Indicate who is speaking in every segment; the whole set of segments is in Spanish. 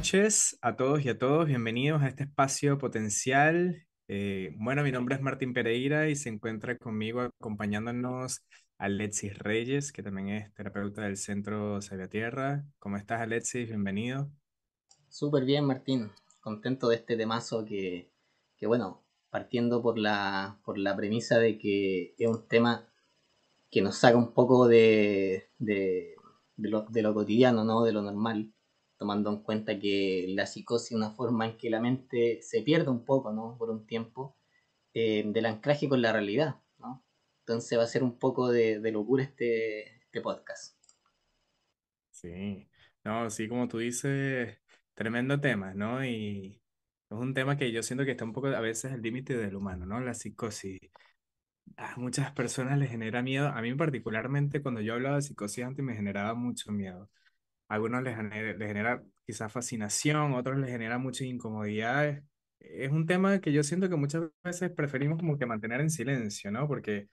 Speaker 1: noches a todos y a todos. Bienvenidos a este espacio potencial. Bueno, mi nombre es Martín Pereira y se encuentra conmigo acompañándonos Alexis Reyes, que también es terapeuta del Centro Tierra. ¿Cómo estás, Alexis? Bienvenido.
Speaker 2: Súper bien, Martín. Contento de este temazo que bueno, partiendo por la premisa de que es un tema que nos saca un poco de lo cotidiano, ¿no? De lo normal, tomando en cuenta que la psicosis es una forma en que la mente se pierde un poco, ¿no? Por un tiempo, del anclaje con la realidad, ¿no? Entonces va a ser un poco de locura este podcast.
Speaker 1: Sí, no, sí, como tú dices, tremendo tema, ¿no? Y es un tema que yo siento que está un poco a veces al límite del humano, ¿no? La psicosis. A muchas personas les genera miedo. A mí particularmente cuando yo hablaba de psicosis antes me generaba mucho miedo. A algunos les genera quizás fascinación, otros les genera muchas incomodidades. Es un tema que yo siento que muchas veces preferimos como que mantener en silencio, ¿no? Porque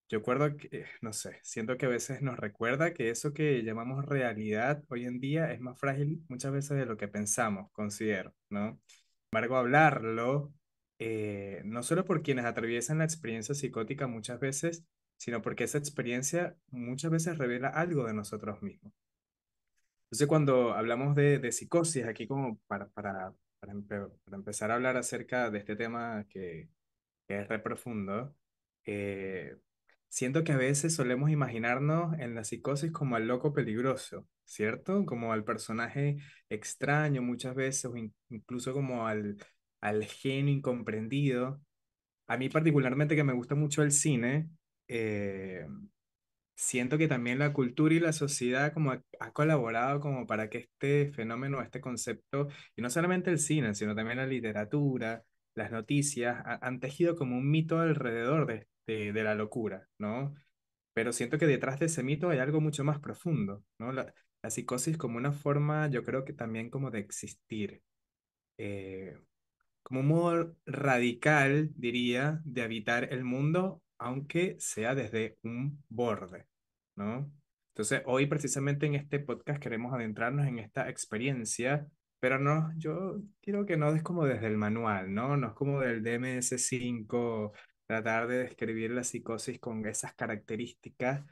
Speaker 1: yo recuerdo que, no sé, siento que a veces nos recuerda que eso que llamamos realidad hoy en día es más frágil muchas veces de lo que pensamos, considero, ¿no? Embargo, hablarlo, no solo por quienes atraviesan la experiencia psicótica muchas veces, sino porque esa experiencia muchas veces revela algo de nosotros mismos. Entonces, cuando hablamos de psicosis, aquí como para empezar a hablar acerca de este tema que es re profundo, eh, siento que a veces solemos imaginarnos en la psicosis como al loco peligroso, ¿cierto? Como al personaje extraño muchas veces, o incluso como al genio incomprendido. A mí particularmente que me gusta mucho el cine, eh, siento que también la cultura y la sociedad como ha colaborado como para que este fenómeno, este concepto, y no solamente el cine, sino también la literatura, las noticias, han tejido como un mito alrededor de la locura, ¿no? Pero siento que detrás de ese mito hay algo mucho más profundo, ¿no? La psicosis como una forma, yo creo que también como de existir, eh, como un modo radical, diría, de habitar el mundo, aunque sea desde un borde, ¿no? Entonces, hoy precisamente en este podcast queremos adentrarnos en esta experiencia, pero no, yo quiero que no es como desde el manual, ¿no? No es como del DMS5 tratar de describir la psicosis con esas características,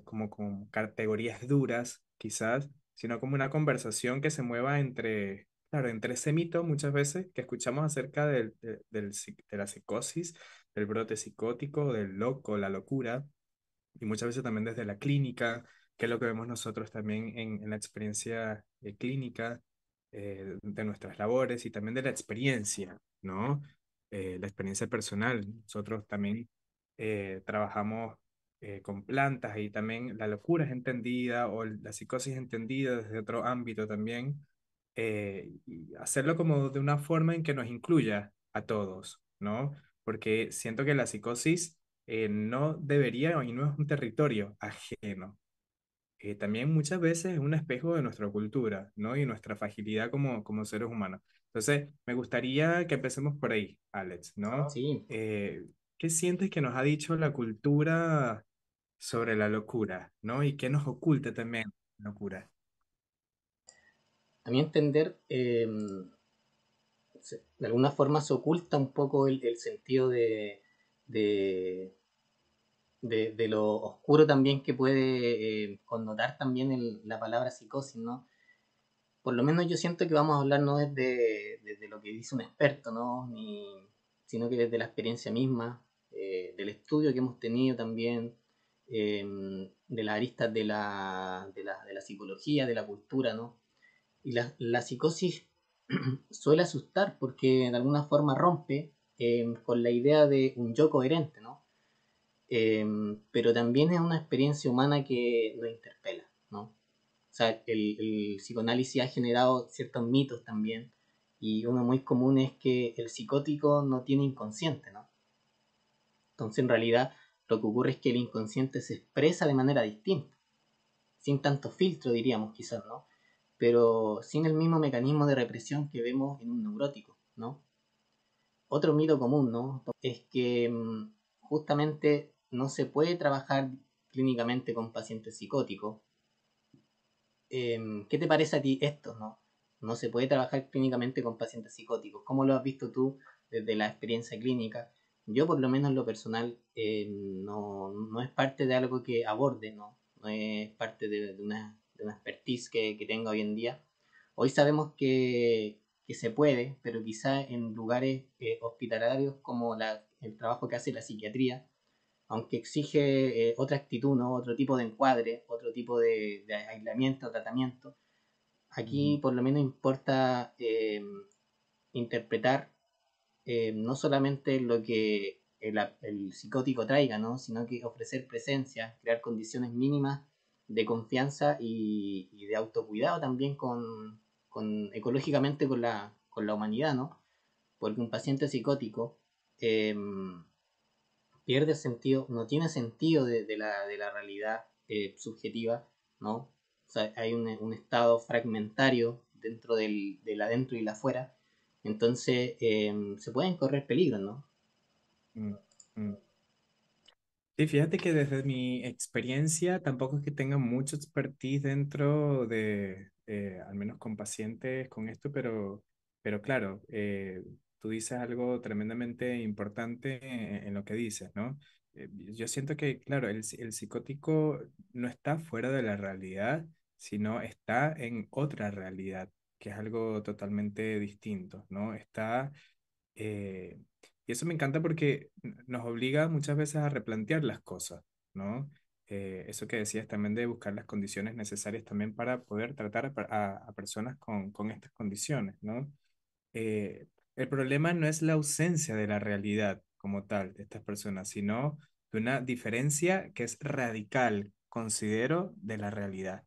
Speaker 1: como con categorías duras, quizás, sino como una conversación que se mueva entre. Claro, entre ese mito muchas veces que escuchamos acerca de la psicosis, del brote psicótico, del loco, la locura, y muchas veces también desde la clínica, que es lo que vemos nosotros también en la experiencia clínica, de nuestras labores y también de la experiencia, ¿no? La experiencia personal. Nosotros también trabajamos con plantas y también la locura es entendida o la psicosis entendida desde otro ámbito también, y hacerlo como de una forma en que nos incluya a todos, ¿no? Porque siento que la psicosis no debería y no es un territorio ajeno. También muchas veces es un espejo de nuestra cultura, ¿no? Y nuestra fragilidad como seres humanos. Entonces, me gustaría que empecemos por ahí, Alex, ¿no?
Speaker 2: Sí,
Speaker 1: Eh, ¿Qué sientes que nos ha dicho la cultura sobre la locura, ¿no? Y qué nos oculta también la locura.
Speaker 2: a mi entender, de alguna forma se oculta un poco el sentido de, de lo oscuro también que puede connotar también la palabra psicosis, ¿no? Por lo menos yo siento que vamos a hablar no desde lo que dice un experto, ¿no? Sino que desde la experiencia misma, del estudio que hemos tenido también, de las aristas de la psicología, de la cultura, ¿no? Y la psicosis suele asustar porque de alguna forma rompe con la idea de un yo coherente, ¿no? Pero también es una experiencia humana que nos interpela, ¿no? O sea, el psicoanálisis ha generado ciertos mitos también, y uno muy común es que el psicótico no tiene inconsciente, ¿no? Entonces, en realidad, lo que ocurre es que el inconsciente se expresa de manera distinta, sin tanto filtro, diríamos, quizás, ¿no? Pero sin el mismo mecanismo de represión que vemos en un neurótico, ¿no? Otro mito común, ¿no? Es que justamente no se puede trabajar clínicamente con pacientes psicóticos. ¿Qué te parece a ti esto, no? No se puede trabajar clínicamente con pacientes psicóticos. ¿Cómo lo has visto tú desde la experiencia clínica? Yo, por lo menos en lo personal, no es parte de algo que aborde, no es parte de una expertise que tenga hoy en día. Hoy sabemos que se puede, pero quizá en lugares hospitalarios como el trabajo que hace la psiquiatría, aunque exige otra actitud, ¿no? Otro tipo de encuadre, otro tipo de aislamiento, tratamiento. Aquí
Speaker 1: Ujú,
Speaker 2: por lo menos importa interpretar no solamente lo que el psicótico traiga, ¿no? Sino que ofrecer presencia, crear condiciones mínimas de confianza y de autocuidado también ecológicamente con la humanidad, ¿no? Porque un paciente psicótico eh, pierde sentido, no tiene sentido de la realidad subjetiva, ¿no? O sea, hay un estado fragmentario dentro del adentro y el afuera, entonces se pueden correr peligros, ¿no?
Speaker 1: mm, mm. Sí, fíjate que desde mi experiencia tampoco es que tenga mucho expertise dentro de, al menos con pacientes con esto, pero claro, tú dices algo tremendamente importante en lo que dices, ¿no? Yo siento que, claro, el psicótico no está fuera de la realidad, sino está en otra realidad, que es algo totalmente distinto, ¿no? Está eh, y eso me encanta porque nos obliga muchas veces a replantear las cosas, ¿no? Eso que decías también de buscar las condiciones necesarias también para poder tratar a personas con estas condiciones, ¿no? El problema no es la ausencia de la realidad como tal de estas personas, sino de una diferencia que es radical, considero, de la realidad.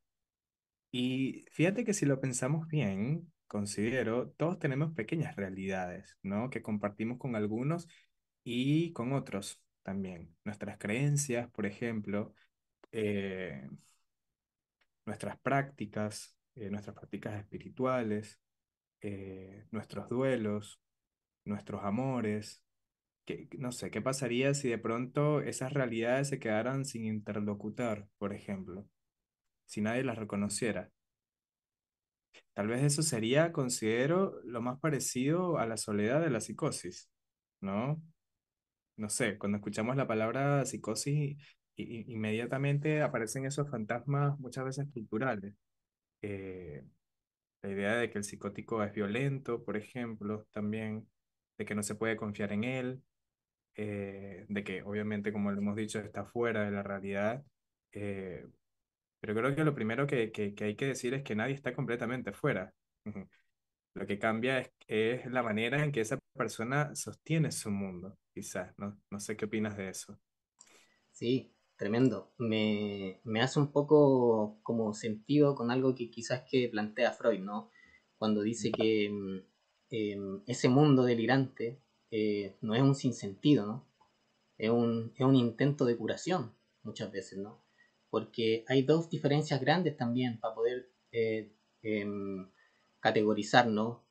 Speaker 1: Y fíjate que si lo pensamos bien, considero, todos tenemos pequeñas realidades, ¿no? Que compartimos con algunos y con otros también. Nuestras creencias, por ejemplo, eh, nuestras prácticas espirituales, nuestros duelos, nuestros amores. No sé, ¿qué pasaría si de pronto esas realidades se quedaran sin interlocutar, por ejemplo? Si nadie las reconociera. Tal vez eso sería, considero, lo más parecido a la soledad de la psicosis, ¿no? No sé, cuando escuchamos la palabra psicosis, inmediatamente aparecen esos fantasmas muchas veces culturales. Eh, la idea de que el psicótico es violento, por ejemplo, también, de que no se puede confiar en él, de que obviamente, como lo hemos dicho, está fuera de la realidad. eh, pero creo que lo primero que hay que decir es que nadie está completamente fuera. Lo que cambia es la manera en que esa persona sostiene su mundo, quizás, ¿no? No sé qué opinas de eso.
Speaker 2: Sí, tremendo. Me hace un poco como sentido con algo que quizás que plantea Freud, ¿no? Cuando dice que ese mundo delirante no es un sinsentido, ¿no? Es un intento de curación, muchas veces, ¿no? Porque hay dos diferencias grandes también para poder em, categorizar, ¿no?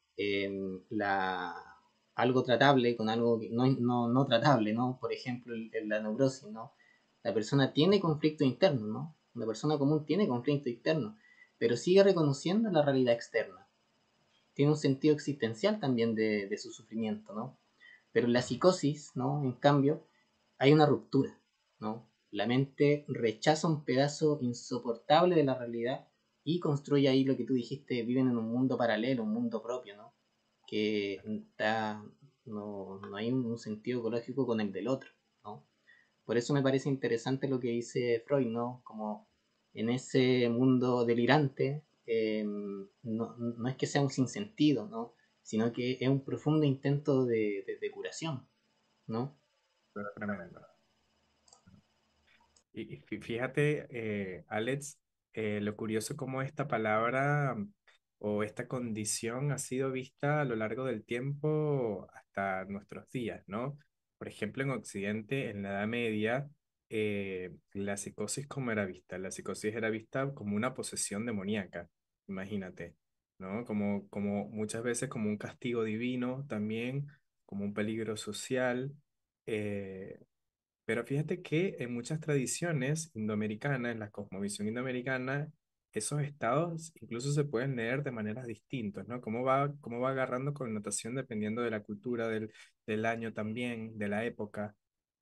Speaker 2: Algo tratable con algo no tratable, ¿no? Por ejemplo, la neurosis, ¿no? La persona tiene conflicto interno, ¿no? Una persona común tiene conflicto interno, pero sigue reconociendo la realidad externa. Tiene un sentido existencial también de su sufrimiento, ¿no? Pero en la psicosis, ¿no? En cambio, hay una ruptura, ¿no? La mente rechaza un pedazo insoportable de la realidad y construye ahí lo que tú dijiste, viven en un mundo paralelo, un mundo propio, ¿no? Que está, no hay un sentido ecológico con el del otro, ¿no? Por eso me parece interesante lo que dice Freud, ¿no? Como en ese mundo delirante, no es que sea un sinsentido, ¿no? Sino que es un profundo intento de curación, ¿no?
Speaker 1: Pero tremendo. Y fíjate, Alex, lo curioso como esta palabra o esta condición ha sido vista a lo largo del tiempo hasta nuestros días, ¿no? Por ejemplo, en Occidente, en la Edad Media, la psicosis, ¿cómo era vista? La psicosis era vista como una posesión demoníaca, imagínate, ¿no? Como muchas veces como un castigo divino también, como un peligro social. eh, pero fíjate que en muchas tradiciones indoamericanas, en la cosmovisión indoamericana, esos estados incluso se pueden leer de maneras distintas, ¿no? Cómo va agarrando connotación dependiendo de la cultura, del año también, de la época.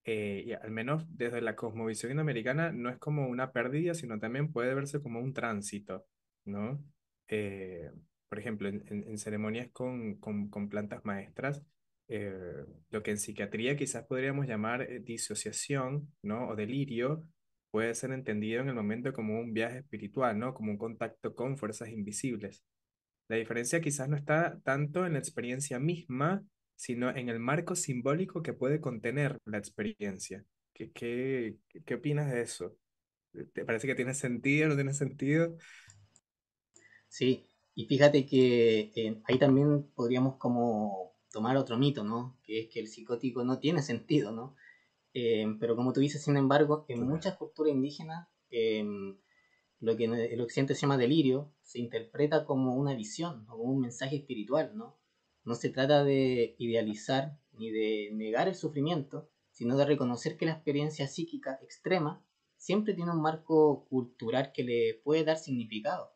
Speaker 1: Y al menos desde la cosmovisión americana no es como una pérdida, sino también puede verse como un tránsito, ¿no? Eh, por ejemplo, en ceremonias con plantas maestras, lo que en psiquiatría quizás podríamos llamar disociación, ¿no? O delirio, puede ser entendido en el momento como un viaje espiritual, ¿no? Como un contacto con fuerzas invisibles. La diferencia quizás no está tanto en la experiencia misma, sino en el marco simbólico que puede contener la experiencia. ¿Qué opinas de eso? ¿Te parece que tiene sentido, no tiene sentido?
Speaker 2: Sí, y fíjate que ahí también podríamos como tomar otro mito, ¿no? Que es que el psicótico no tiene sentido, ¿no? Pero como tú dices, sin embargo, en
Speaker 1: Claro.
Speaker 2: muchas culturas indígenas, lo que en el occidente se llama delirio se interpreta como una visión o como un mensaje espiritual, ¿no? No se trata de idealizar ni de negar el sufrimiento, sino de reconocer que la experiencia psíquica extrema siempre tiene un marco cultural que le puede dar significado.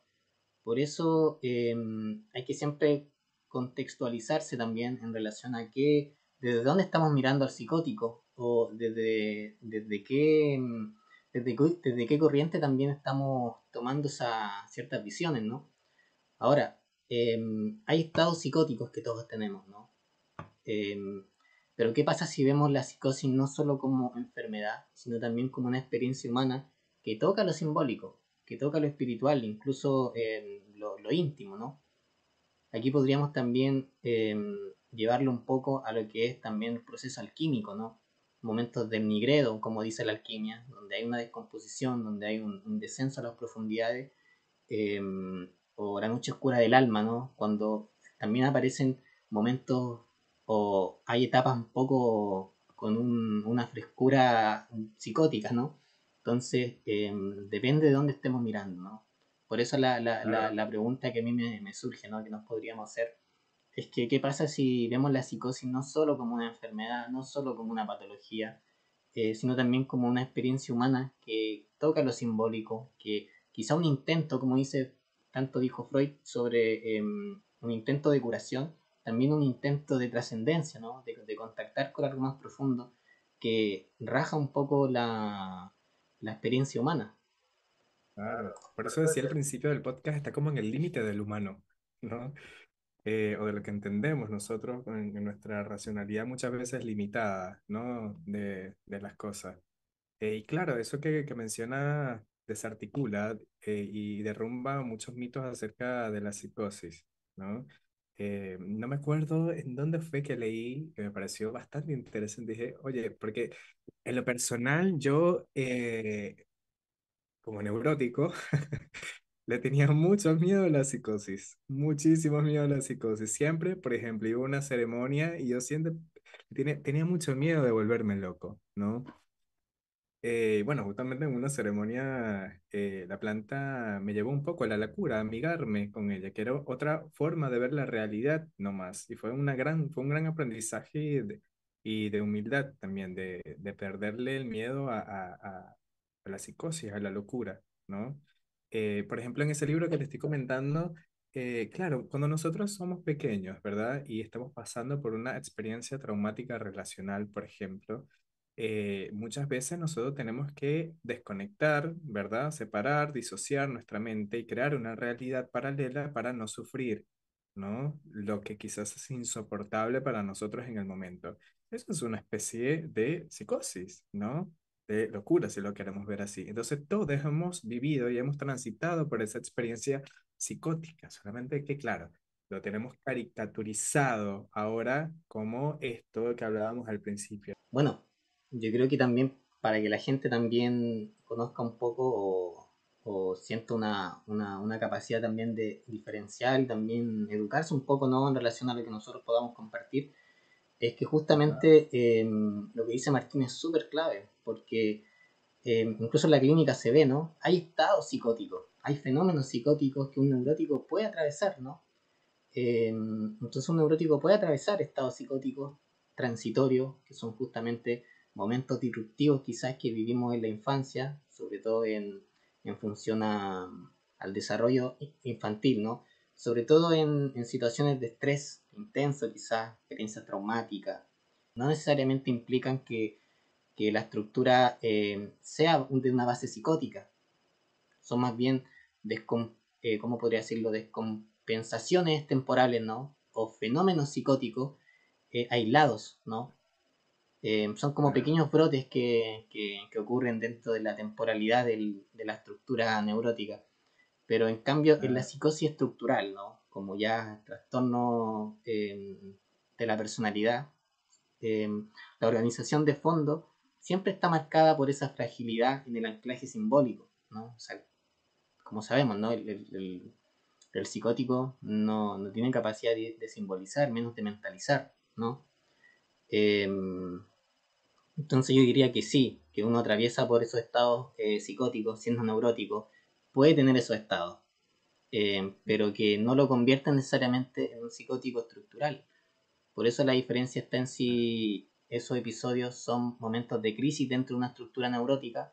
Speaker 2: Por eso hay que siempre contextualizarse también en relación a qué, desde dónde estamos mirando al psicótico o desde qué corriente también estamos tomando esas ciertas visiones, ¿no? Ahora, hay estados psicóticos que todos tenemos, ¿no? Pero ¿qué pasa si vemos la psicosis no solo como enfermedad, sino también como una experiencia humana que toca lo simbólico, que toca lo espiritual, incluso lo íntimo, ¿no? Aquí podríamos también llevarlo un poco a lo que es también el proceso alquímico, ¿no? Momentos del nigredo, como dice la alquimia, donde hay una descomposición, donde hay un descenso a las profundidades, eh, o la noche oscura del alma, ¿no? Cuando también aparecen momentos o hay etapas un poco con una frescura psicótica, ¿no? Entonces, depende de dónde estemos mirando, ¿no? Por eso
Speaker 1: Claro.
Speaker 2: la pregunta que a mí me surge, ¿no? Que nos podríamos hacer es que, ¿qué pasa si vemos la psicosis no solo como una enfermedad, no solo como una patología, sino también como una experiencia humana que toca lo simbólico, que quizá un intento, como dice, tanto dijo Freud, sobre un intento de curación, también un intento de trascendencia, ¿no? De contactar con algo más profundo que raja un poco la experiencia humana.
Speaker 1: Claro. Por eso decía al principio del podcast, está como en el límite del humano, ¿no? O de lo que entendemos nosotros en nuestra racionalidad muchas veces limitada, ¿no? De las cosas. Y claro, eso que menciona desarticula y derrumba muchos mitos acerca de la psicosis, ¿no? No me acuerdo en dónde fue que leí, que me pareció bastante interesante. Dije, oye, porque en lo personal yo, como neurótico, le tenía mucho miedo a la psicosis, muchísimo miedo a la psicosis. Siempre, por ejemplo, iba a una ceremonia y yo siempre tenía mucho miedo de volverme loco, ¿no? Bueno, justamente en una ceremonia, la planta me llevó un poco a la locura, a amigarme con ella, que era otra forma de ver la realidad nomás. Y fue un gran aprendizaje y de humildad también, de perderle el miedo a la psicosis, a la locura, ¿no? Por ejemplo, en ese libro que te estoy comentando, claro, cuando nosotros somos pequeños, ¿verdad? Y estamos pasando por una experiencia traumática relacional, por ejemplo, muchas veces nosotros tenemos que desconectar, ¿verdad? Separar, disociar nuestra mente y crear una realidad paralela para no sufrir, ¿no? Lo que quizás es insoportable para nosotros en el momento. Eso es una especie de psicosis, ¿no? De locura, si lo queremos ver así. Entonces, todos hemos vivido y hemos transitado por esa experiencia psicótica, solamente que, claro, lo tenemos caricaturizado ahora como esto que hablábamos al principio.
Speaker 2: Bueno, yo creo que también para que la gente también conozca un poco o sienta una capacidad también de diferenciar y también educarse un poco, ¿no? En relación a lo que nosotros podamos compartir, es que
Speaker 1: Ajá.
Speaker 2: justamente lo que dice Martín es súper clave, porque incluso en la clínica se ve, ¿no? Hay estados psicóticos, hay fenómenos psicóticos que un neurótico puede atravesar, ¿no? Entonces un neurótico puede atravesar estados psicóticos transitorios, que son justamente momentos disruptivos quizás que vivimos en la infancia, sobre todo en función al desarrollo infantil, ¿no? Sobre todo en situaciones de estrés intenso, quizás, experiencias traumáticas. No necesariamente implican que la estructura sea de una base psicótica. Son más bien, ¿cómo podría decirlo?, descompensaciones temporales, ¿no? O fenómenos psicóticos aislados, ¿no? Son como
Speaker 1: Claro,
Speaker 2: pequeños brotes que ocurren dentro de la temporalidad de la estructura neurótica. Pero en cambio, en la
Speaker 1: claro,
Speaker 2: psicosis estructural, ¿no? Como ya trastorno de la personalidad, eh, la organización de fondo siempre está marcada por esa fragilidad en el anclaje simbólico, ¿no? O sea, como sabemos, ¿no? El psicótico no tiene capacidad de simbolizar, menos de mentalizar, ¿no? Eh, entonces yo diría que sí, que uno atraviesa por esos estados psicóticos, siendo neurótico, puede tener esos estados, pero que no lo convierta necesariamente en un psicótico estructural. Por eso la diferencia está en
Speaker 1: claro.
Speaker 2: si esos episodios son momentos de crisis dentro de una estructura neurótica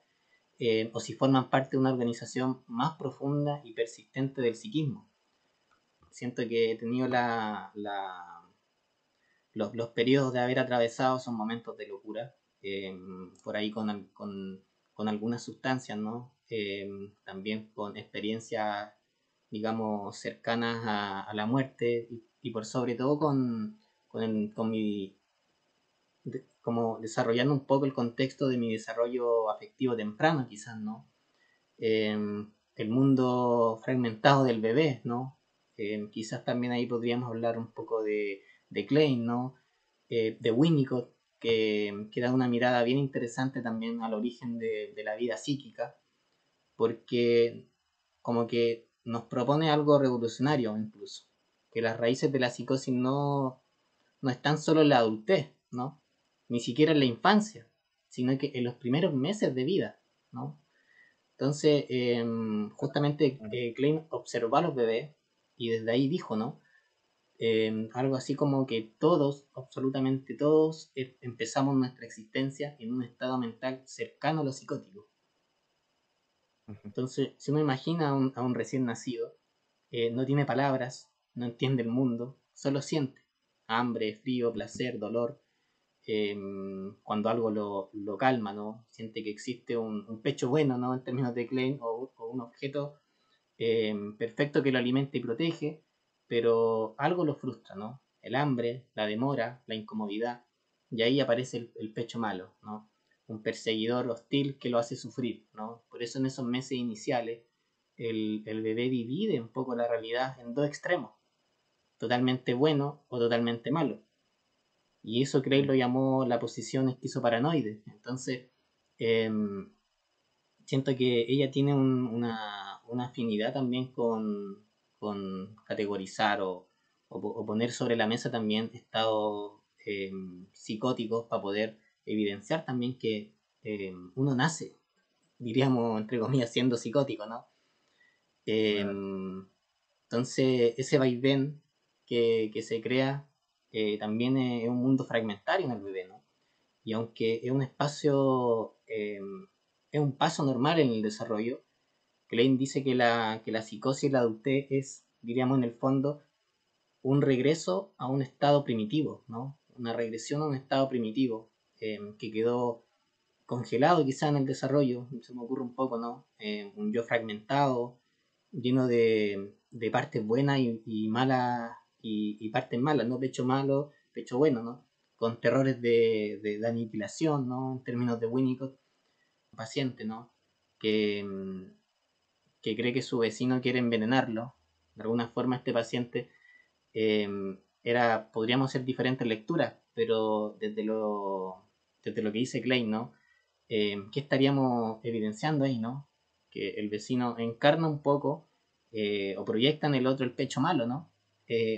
Speaker 2: o si forman parte de una organización más profunda y persistente del psiquismo. Siento que he tenido los periodos de haber atravesado son momentos de locura, por ahí con algunas sustancias, ¿no? También con experiencias, digamos, cercanas a la muerte y por sobre todo con mi, como desarrollando un poco el contexto de mi desarrollo afectivo temprano, quizás, ¿no? Eh, el mundo fragmentado del bebé, ¿no? Quizás también ahí podríamos hablar un poco de Klein, ¿no? De Winnicott, que da una mirada bien interesante también al origen de la vida psíquica, porque como que nos propone algo revolucionario incluso, que las raíces de la psicosis no están solo en la adultez, ¿no? Ni siquiera en la infancia, sino que en los primeros meses de vida, ¿no? Entonces, justamente
Speaker 1: Claro.
Speaker 2: Klein observó a los bebés y desde ahí dijo, ¿no? Algo así como que todos, absolutamente todos, empezamos nuestra existencia en un estado mental cercano a lo psicótico.
Speaker 1: Ujú.
Speaker 2: Entonces, si uno imagina a un recién nacido, no tiene palabras, no entiende el mundo, solo siente hambre, frío, placer, dolor. eh, Cuando algo lo calma, ¿no? Siente que existe un pecho bueno, ¿no? En términos de Klein, o un objeto perfecto que lo alimenta y protege, pero algo lo frustra, ¿no? El hambre, la demora, la incomodidad, y ahí aparece el pecho malo, ¿no? Un perseguidor hostil que lo hace sufrir, ¿no? Por eso en esos meses iniciales el bebé divide un poco la realidad en dos extremos, totalmente bueno o totalmente malo. Y eso Craig
Speaker 1: Mm.
Speaker 2: lo llamó la posición esquizoparanoide. Entonces, eh, siento que ella tiene una afinidad también con categorizar o poner sobre la mesa también estados psicóticos para poder evidenciar también que uno nace, diríamos, entre comillas, siendo psicótico, ¿no? Eh,
Speaker 1: Claro.
Speaker 2: entonces, ese vaivén que se crea también es un mundo fragmentario en el bebé, ¿no? Y aunque es un espacio, es un paso normal en el desarrollo, Klein dice que la psicosis y la adultez es, diríamos en el fondo, un regreso a un estado primitivo, ¿no? Una regresión a un estado primitivo que quedó congelado quizá en el desarrollo, se me ocurre un poco, ¿no? Un yo fragmentado, lleno de partes buenas y malas, y partes malas, ¿no? Pecho malo, pecho bueno, ¿no? Con terrores de aniquilación, ¿no? En términos de Winnicott, un paciente, ¿no? Que, que cree que su vecino quiere envenenarlo. De alguna forma este paciente eh, podríamos hacer diferentes lecturas, pero desde lo que dice Klein, ¿no? ¿Qué estaríamos evidenciando ahí, no? Que el vecino encarna un poco o proyecta en el otro el pecho malo, ¿no?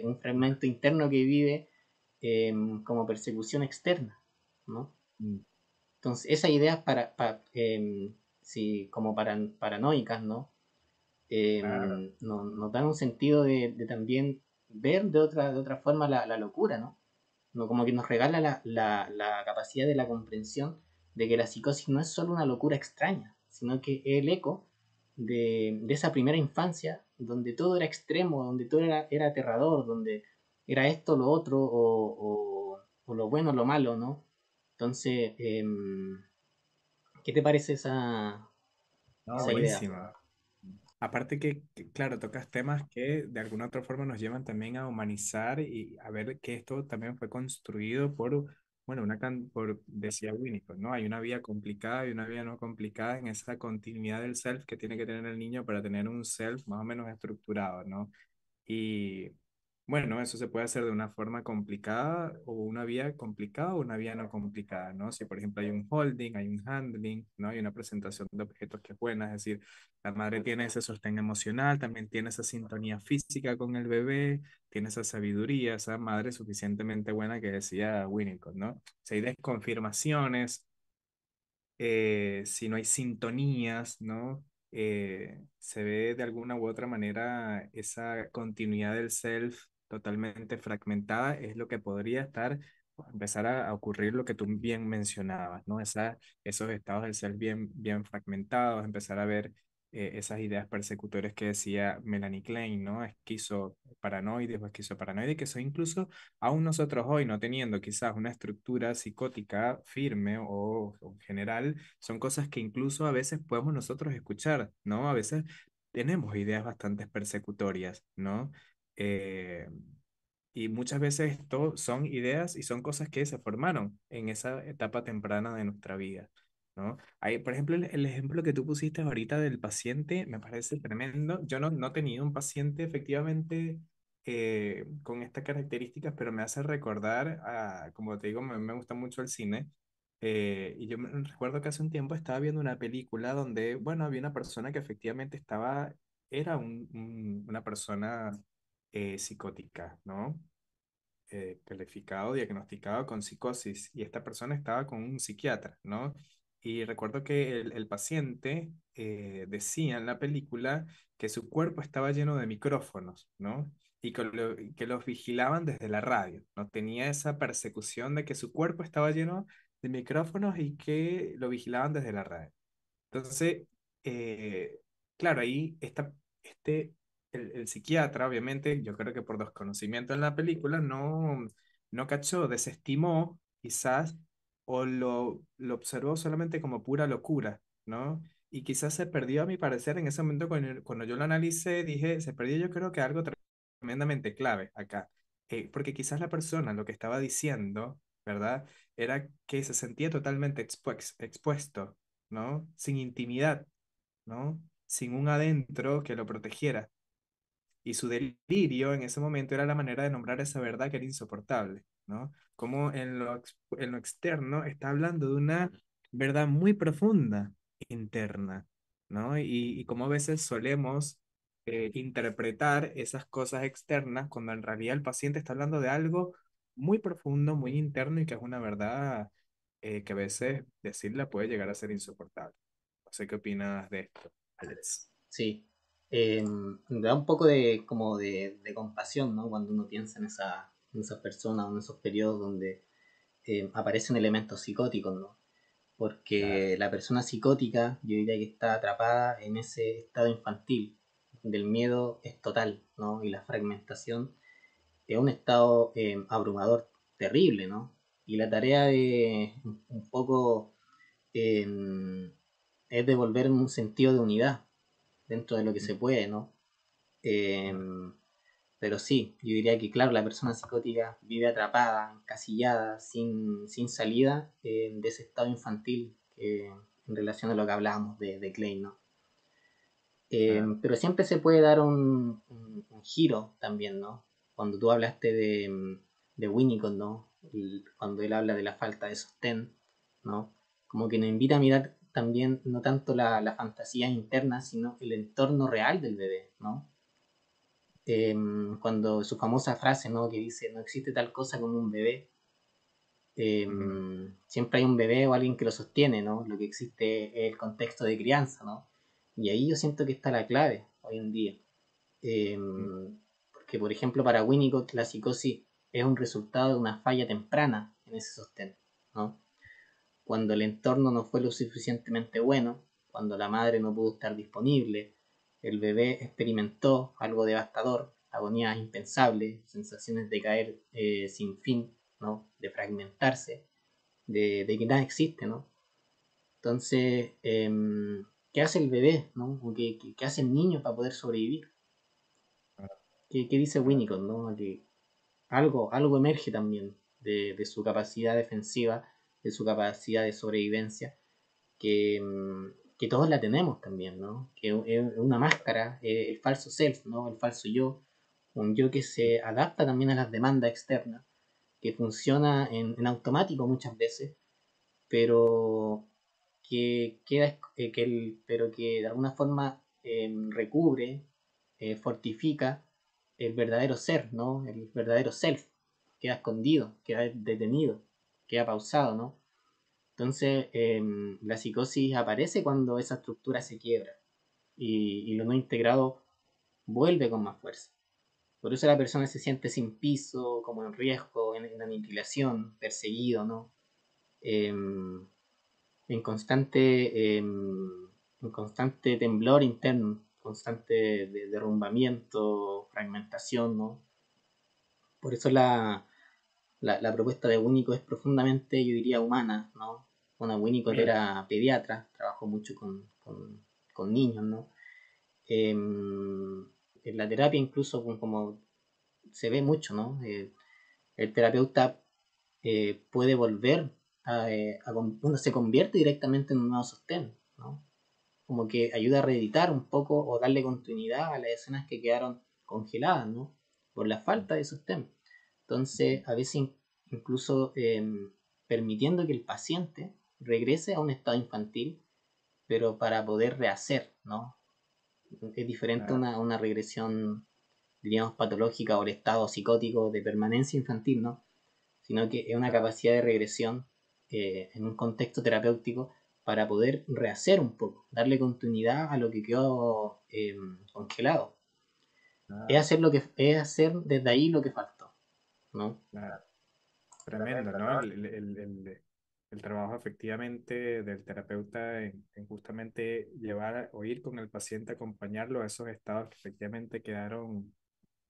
Speaker 2: Un fragmento interno que vive como persecución externa, ¿no?
Speaker 1: Mm.
Speaker 2: Entonces, esas ideas sí, como paranoicas, ¿no?
Speaker 1: Claro.
Speaker 2: Nos dan un sentido de también ver de otra forma la locura, ¿no? No, como que nos regala la capacidad de la comprensión de que la psicosis no es solo una locura extraña, sino que es el eco de esa primera infancia, donde todo era extremo, donde todo era aterrador, donde era esto, lo otro, o lo bueno, lo malo, ¿no? Entonces, ¿qué te parece
Speaker 1: No,
Speaker 2: esa idea?
Speaker 1: buenísimo. Aparte que, claro, tocas temas que de alguna otra forma nos llevan también a humanizar y a ver que esto también fue construido por, bueno, decía Winnicott, ¿no? Hay una vía complicada y una vía no complicada en esa continuidad del self que tiene que tener el niño para tener un self más o menos estructurado, ¿no? Y bueno, eso se puede hacer de una forma complicada o una vía complicada o una vía no complicada, ¿no? Si por ejemplo hay un holding, hay un handling, ¿no? Hay una presentación de objetos que es buena, es decir, la madre tiene ese sostén emocional, también tiene esa sintonía física con el bebé, tiene esa sabiduría, esa madre suficientemente buena que decía Winnicott, ¿no? Si hay desconfirmaciones, si no hay sintonías, ¿no? Se ve de alguna u otra manera esa continuidad del self totalmente fragmentada, es lo que podría estar, empezar a ocurrir lo que tú bien mencionabas, ¿no? Esos estados del self bien fragmentados, empezar a ver esas ideas persecutorias que decía Melanie Klein, ¿no? Esquizoparanoides o esquizoparanoide, que son incluso aún nosotros hoy no teniendo quizás una estructura psicótica firme o general, son cosas que incluso a veces podemos nosotros escuchar, ¿no? A veces tenemos ideas bastante persecutorias, ¿no? Eh, y muchas veces esto son ideas y son cosas que se formaron en esa etapa temprana de nuestra vida, ¿no? Hay, por ejemplo, el ejemplo que tú pusiste ahorita del paciente me parece tremendo. Yo no he tenido un paciente efectivamente con estas características, pero me hace recordar, como te digo, me gusta mucho el cine. Y yo me recuerdo que hace un tiempo estaba viendo una película donde, bueno, había una persona que efectivamente era una persona psicótica, ¿no? Calificado, diagnosticado con psicosis, y esta persona estaba con un psiquiatra, ¿no? Y recuerdo que el paciente decía en la película que su cuerpo estaba lleno de micrófonos, ¿no? Que los vigilaban desde la radio, ¿no? Tenía esa persecución de que su cuerpo estaba lleno de micrófonos y que lo vigilaban desde la radio. Entonces, eh, claro, ahí está el psiquiatra, obviamente, yo creo que por desconocimiento en la película, no cachó, desestimó quizás, o lo observó solamente como pura locura, ¿no? Y quizás se perdió, a mi parecer, en ese momento cuando yo lo analicé, dije, se perdió yo creo que algo tremendamente clave acá. Porque quizás la persona lo que estaba diciendo, ¿verdad? Era que se sentía totalmente expuesto, ¿no? Sin intimidad, ¿no? Sin un adentro que lo protegiera. Y su delirio en ese momento era la manera de nombrar esa verdad que era insoportable, ¿no? Como en lo externo está hablando de una verdad muy profunda interna, ¿no? Y como a veces solemos interpretar esas cosas externas cuando en realidad el paciente está hablando de algo muy profundo, muy interno y que es una verdad que a veces decirla puede llegar a ser insoportable. No sé qué opinas de esto, Alex.
Speaker 2: Sí. Da un poco de, como de compasión, ¿no? Cuando uno piensa en esas personas, en esos periodos donde aparecen elementos psicóticos, ¿no?
Speaker 1: Claro.
Speaker 2: Porque la persona psicótica, yo diría que está atrapada en ese estado infantil, donde el miedo es total, ¿no? Y la fragmentación es un estado abrumador, terrible, ¿no? Y la tarea de un poco eh, es devolver un sentido de unidad dentro de lo que se puede, ¿no? Eh,
Speaker 1: Claro.
Speaker 2: pero sí, yo diría que, claro, la persona psicótica vive atrapada, encasillada, sin salida de ese estado infantil en relación a lo que hablábamos de Klein, ¿no?
Speaker 1: Claro.
Speaker 2: Pero siempre se puede dar un giro también, ¿no? Cuando tú hablaste de Winnicott, ¿no? Cuando él habla de la falta de sostén, ¿no? Como que nos invita a mirar también no tanto la fantasía interna, sino el entorno real del bebé, ¿no? Cuando su famosa frase, ¿no? Que dice, no existe tal cosa como un bebé,
Speaker 1: Ujú.
Speaker 2: siempre hay un bebé o alguien que lo sostiene, ¿no? Lo que existe es el contexto de crianza, ¿no? Y ahí yo siento que está la clave hoy en día. Eh, Porque, por ejemplo, para Winnicott la psicosis es un resultado de una falla temprana en ese sostén, ¿no? Cuando el entorno no fue lo suficientemente bueno, cuando la madre no pudo estar disponible, el bebé experimentó algo devastador, agonías impensables, sensaciones de caer sin fin, ¿no? De fragmentarse, de que nada existe, ¿no? Entonces, ¿qué hace el bebé, ¿no? ¿O qué hace el niño para poder sobrevivir? ¿Qué dice Winnicott, ¿no? Que algo emerge también de su capacidad defensiva, de su capacidad de sobrevivencia, que todos la tenemos también, ¿no? Que es una máscara, el falso self, ¿no? El falso yo, un yo que se adapta también a las demandas externas, que funciona en automático muchas veces, pero pero que de alguna forma recubre, fortifica el verdadero ser, ¿no? El verdadero self, queda escondido, queda detenido, queda pausado, ¿no? Entonces, la psicosis aparece cuando esa estructura se quiebra y lo no integrado vuelve con más fuerza. Por eso la persona se siente sin piso, como en riesgo, en aniquilación, perseguido, ¿no? Em, en constante, en constante temblor interno, constante derrumbamiento, fragmentación, ¿no? Por eso la propuesta de Winnicott es profundamente, yo diría, humana, ¿no? Bueno, Winnicott
Speaker 1: Mira,
Speaker 2: era pediatra, trabajó mucho con niños, ¿no? En la terapia incluso como se ve mucho, ¿no? El terapeuta puede volver bueno, se convierte directamente en un nuevo sostén, ¿no? Como que ayuda a reeditar un poco o darle continuidad a las escenas que quedaron congeladas, ¿no? Por la falta de sostén. Entonces, a veces incluso permitiendo que el paciente regrese a un estado infantil, pero para poder rehacer, ¿no? Es diferente a
Speaker 1: ah,
Speaker 2: una regresión, diríamos, patológica o el estado psicótico de permanencia infantil, ¿no? Sino que es una
Speaker 1: ah,
Speaker 2: capacidad de regresión en un contexto terapéutico para poder rehacer un poco, darle continuidad a lo que quedó congelado. Es
Speaker 1: ah,
Speaker 2: hacer, es hacer desde ahí lo que faltó, ¿no?
Speaker 1: ah. Tremendo, ¿no? El trabajo efectivamente del terapeuta en justamente llevar o ir con el paciente, acompañarlo a esos estados que efectivamente quedaron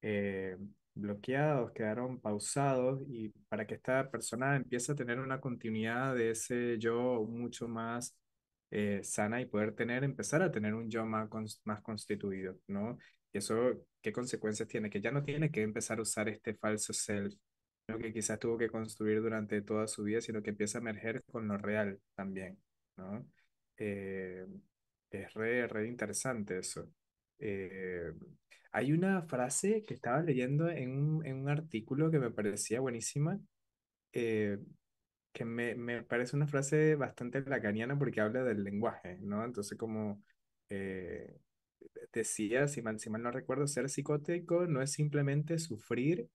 Speaker 1: eh, bloqueados, quedaron pausados y para que esta persona empiece a tener una continuidad de ese yo mucho más sana y poder empezar a tener un yo más constituido, ¿no? Y eso, ¿qué consecuencias tiene? Que ya no tiene que empezar a usar este falso self, lo que quizás tuvo que construir durante toda su vida, sino que empieza a emerger con lo real también, ¿no? Eh, es re interesante eso. Eh, Hay una frase que estaba leyendo en un artículo que me parecía buenísima, eh, que me parece una frase bastante lacaniana porque habla del lenguaje, ¿no? Entonces, como eh, decía, si mal no recuerdo, ser psicótico no es simplemente sufrir,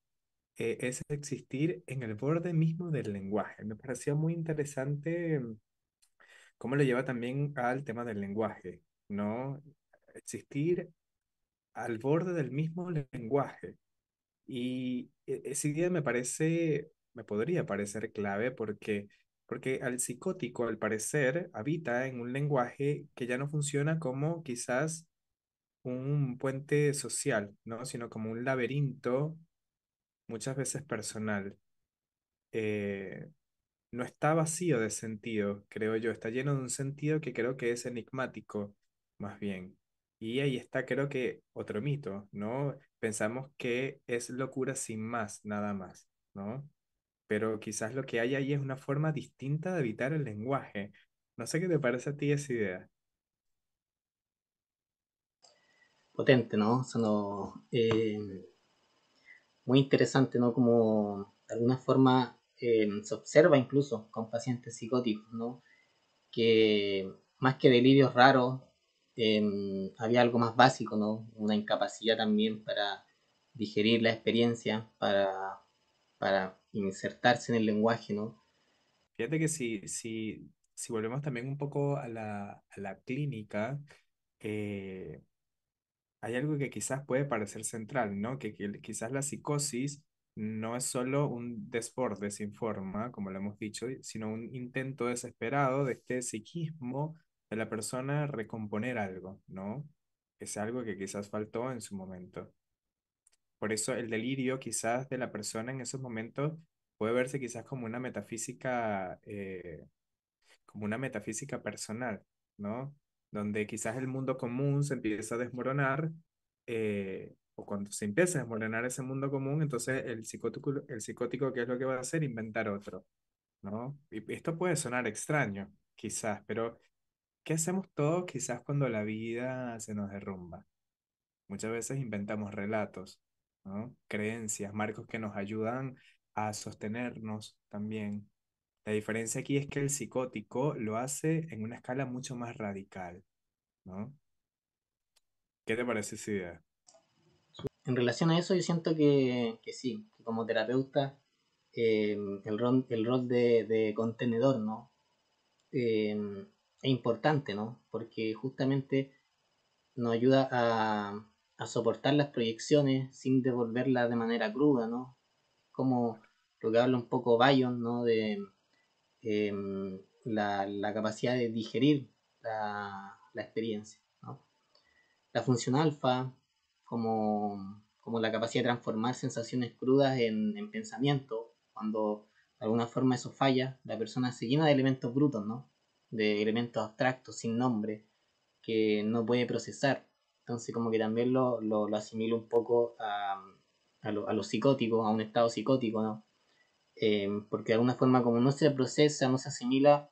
Speaker 1: es existir en el borde mismo del lenguaje. Me parecía muy interesante cómo lo lleva también al tema del lenguaje, ¿no? Existir al borde del mismo lenguaje. Y esa idea me podría parecer clave porque al psicótico, al parecer, habita en un lenguaje que ya no funciona como quizás un puente social, ¿no? Sino como un laberinto muchas veces personal. Eh, no está vacío de sentido, creo yo, está lleno de un sentido que creo que es enigmático, más bien. Y ahí está, creo que, otro mito, ¿no? Pensamos que es locura sin más, nada más, ¿no? Pero quizás lo que hay ahí es una forma distinta de evitar el lenguaje. No sé qué te parece a ti esa idea.
Speaker 2: Potente, ¿no? Sonó, muy interesante, ¿no? Como de alguna forma se observa incluso con pacientes psicóticos, ¿no? Que más que delirios raros, había algo más básico, ¿no? Una incapacidad también para digerir la experiencia, para insertarse en el lenguaje, ¿no?
Speaker 1: Fíjate que si volvemos también un poco a a la clínica, eh, hay algo que quizás puede parecer central, ¿no? Que quizás la psicosis no es solo un desborde sin forma, como lo hemos dicho, sino un intento desesperado de este psiquismo de la persona recomponer algo, ¿no? Es algo que quizás faltó en su momento. Por eso el delirio quizás de la persona en esos momentos puede verse quizás como una metafísica personal, ¿no? Donde quizás el mundo común se empieza a desmoronar, o cuando se empieza a desmoronar ese mundo común, entonces el psicótico, ¿qué es lo que va a hacer? Inventar otro, ¿no? Y esto puede sonar extraño, quizás, pero ¿qué hacemos todos quizás cuando la vida se nos derrumba? Muchas veces inventamos relatos, ¿no? Creencias, marcos que nos ayudan a sostenernos también. La diferencia aquí es que el psicótico lo hace en una escala mucho más radical, ¿no? ¿Qué te parece esa idea?
Speaker 2: En relación a eso, yo siento que sí, que como terapeuta, el rol de contenedor, ¿no? Es importante, ¿no? Porque justamente nos ayuda a soportar las proyecciones sin devolverlas de manera cruda, ¿no? Como lo que habla un poco Bayon, ¿no? De la capacidad de digerir la experiencia, ¿no? La función alfa, como la capacidad de transformar sensaciones crudas en pensamiento. Cuando de alguna forma eso falla, la persona se llena de elementos brutos, ¿no? De elementos abstractos, sin nombre, que no puede procesar. Entonces como que también lo asimilo un poco a lo psicótico, a un estado psicótico, ¿no? Porque de alguna forma como no se procesa, no se asimila,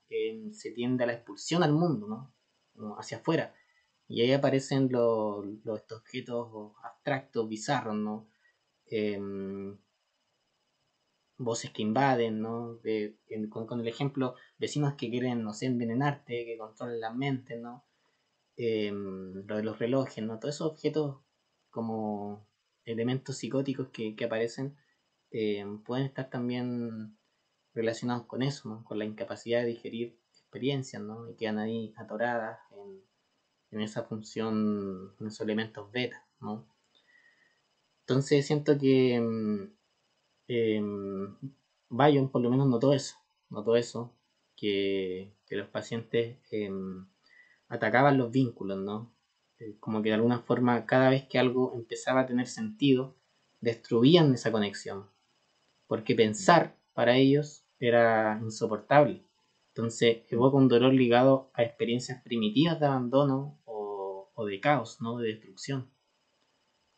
Speaker 2: se tiende a la expulsión al mundo, ¿no? Como hacia afuera. Y ahí aparecen estos objetos abstractos, bizarros, ¿no? Eh, Voces que invaden, ¿no? Con el ejemplo, vecinos que quieren, no sé, envenenarte, que controlan la mente, ¿no? Lo de los relojes, ¿no? Todos esos objetos como elementos psicóticos que aparecen pueden estar también relacionados con eso, ¿no? Con la incapacidad de digerir experiencias, ¿no? Y quedan ahí atoradas en esa función, en esos elementos beta, ¿no? Entonces siento que eh, Bayon por lo menos notó eso, que los pacientes atacaban los vínculos, ¿no? Como que de alguna forma cada vez que algo empezaba a tener sentido, destruían esa conexión, porque pensar para ellos era insoportable. Entonces evoca un dolor ligado a experiencias primitivas de abandono o de caos, ¿no? De destrucción.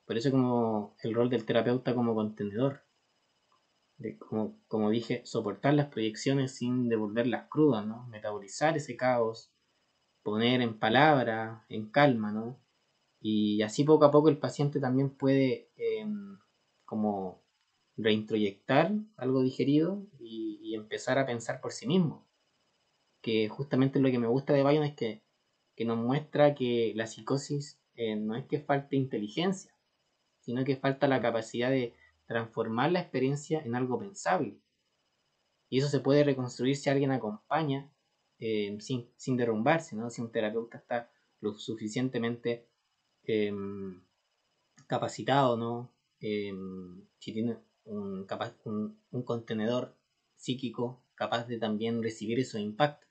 Speaker 2: Por eso como el rol del terapeuta como contenedor, como dije, soportar las proyecciones sin devolverlas crudas, ¿no? Metabolizar ese caos, poner en palabra, en calma, ¿no? Y así poco a poco el paciente también puede como reintroyectar algo digerido y empezar a pensar por sí mismo. Que justamente lo que me gusta de Bayon es que nos muestra que la psicosis no es que falte inteligencia, sino que falta la capacidad de transformar la experiencia en algo pensable. Y eso se puede reconstruir si alguien acompaña sin derrumbarse, ¿no? Si un terapeuta está lo suficientemente eh, capacitado, ¿no? Si tiene un contenedor psíquico capaz de también recibir esos impactos.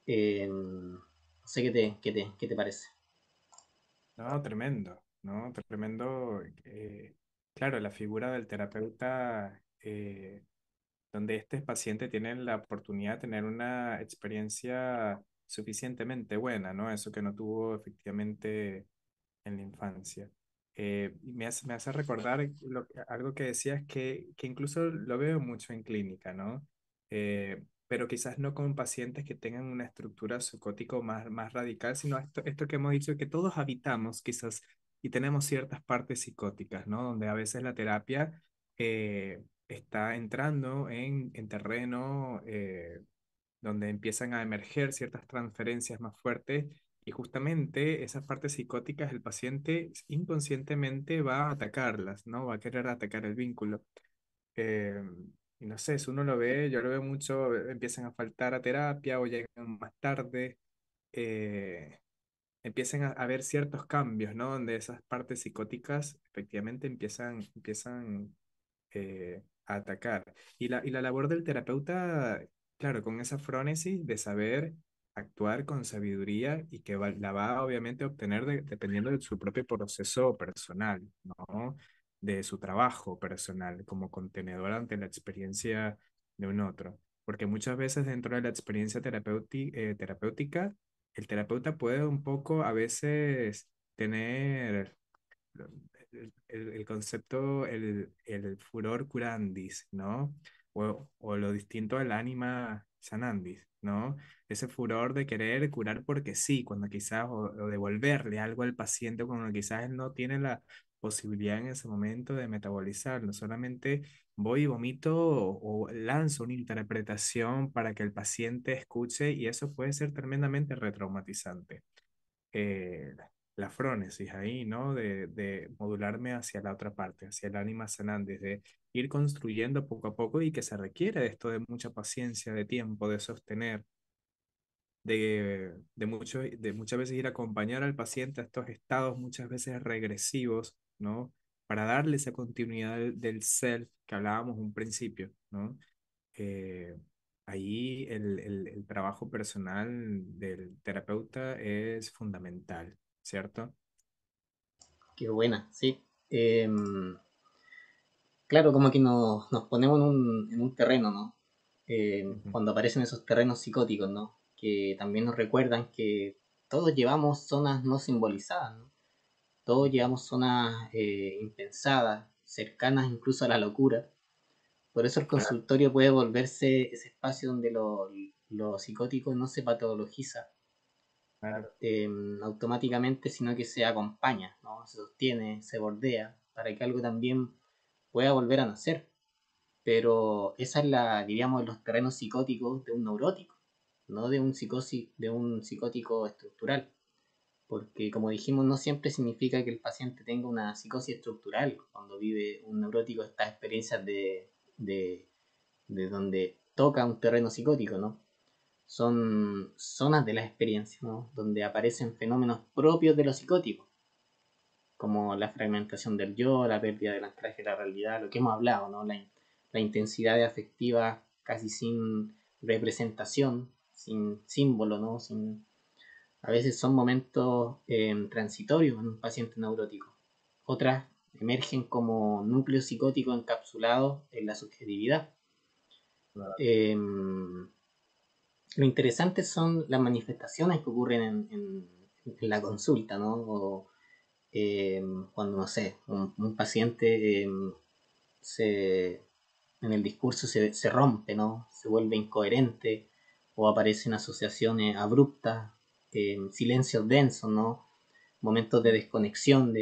Speaker 2: No sé qué te parece.
Speaker 1: No, tremendo, ¿no? Tremendo. Claro, la figura del terapeuta, donde este paciente tiene la oportunidad de tener una experiencia suficientemente buena, ¿no? Eso que no tuvo efectivamente en la infancia. Y me hace recordar algo que decías que incluso lo veo mucho en clínica, ¿no? Pero quizás no con pacientes que tengan una estructura psicótica más radical, sino esto que hemos dicho, que todos habitamos quizás y tenemos ciertas partes psicóticas, ¿no? Donde a veces la terapia está entrando en terreno donde empiezan a emerger ciertas transferencias más fuertes y justamente esas partes psicóticas el paciente inconscientemente va a atacarlas, ¿no? Va a querer atacar el vínculo. Eh, y no sé, si uno lo ve, yo lo veo mucho, empiezan a faltar a terapia o llegan más tarde, eh, empiezan a haber ciertos cambios, ¿no? Donde esas partes psicóticas efectivamente empiezan a atacar. Y la labor del terapeuta, claro, con esa frónesis de saber actuar con sabiduría y que la va obviamente a obtener dependiendo de su propio proceso personal, ¿no? De su trabajo personal como contenedor ante la experiencia de un otro. Porque muchas veces dentro de la experiencia terapéutica, el terapeuta puede un poco a veces tener el concepto, el furor curandis, ¿no? O lo distinto al anima sanandis, ¿no? Ese furor de querer curar porque sí, cuando quizás, o devolverle algo al paciente cuando quizás él no tiene la posibilidad en ese momento de metabolizarlo. Solamente voy y vomito o lanzo una interpretación para que el paciente escuche y eso puede ser tremendamente retraumatizante. eh, la frónesis ahí, ¿no? De modularme hacia la otra parte, hacia el ánima sanante, de ir construyendo poco a poco y que se requiere de esto de mucha paciencia, de tiempo, de sostener, de muchas veces ir a acompañar al paciente a estos estados muchas veces regresivos, ¿no? Para darle esa continuidad del self que hablábamos un principio, ¿no? eh, Ahí el trabajo personal del terapeuta es fundamental, ¿cierto?
Speaker 2: Qué buena, sí. Claro, como que nos ponemos en un terreno, ¿no?
Speaker 1: Ujú.
Speaker 2: Cuando aparecen esos terrenos psicóticos, ¿no? Que también nos recuerdan que todos llevamos zonas no simbolizadas, ¿no? Todos
Speaker 1: Ujú.
Speaker 2: llevamos zonas impensadas, cercanas incluso a la locura. Por eso el
Speaker 1: Claro,
Speaker 2: consultorio puede volverse ese espacio donde lo psicótico no se patologiza
Speaker 1: claro.
Speaker 2: eh, automáticamente, sino que se acompaña, ¿no? Se sostiene, se bordea, para que algo también pueda volver a nacer. Pero esa es la, diríamos, los terrenos psicóticos de un neurótico, no de un, de un psicótico estructural. Porque, como dijimos, no siempre significa que el paciente tenga una psicosis estructural. Cuando vive un neurótico, estas experiencias de donde toca un terreno psicótico, ¿no? Son zonas de la experiencia, ¿no? Donde aparecen fenómenos propios de lo psicótico, como la fragmentación del yo, la pérdida del anclaje de la realidad, lo que hemos hablado, ¿no? La intensidad de afectiva casi sin representación, sin símbolo, ¿no? Sin, a veces son momentos transitorios en un paciente neurótico. Otras emergen como núcleos psicóticos encapsulados en la subjetividad.
Speaker 1: Claro.
Speaker 2: Eh, lo interesante son las manifestaciones que ocurren en la consulta, ¿no? O, cuando, no sé, un paciente se, en el discurso se rompe, ¿no? Se vuelve incoherente o aparecen asociaciones abruptas, silencios densos, ¿no? Momentos de
Speaker 1: Mm.
Speaker 2: desconexión,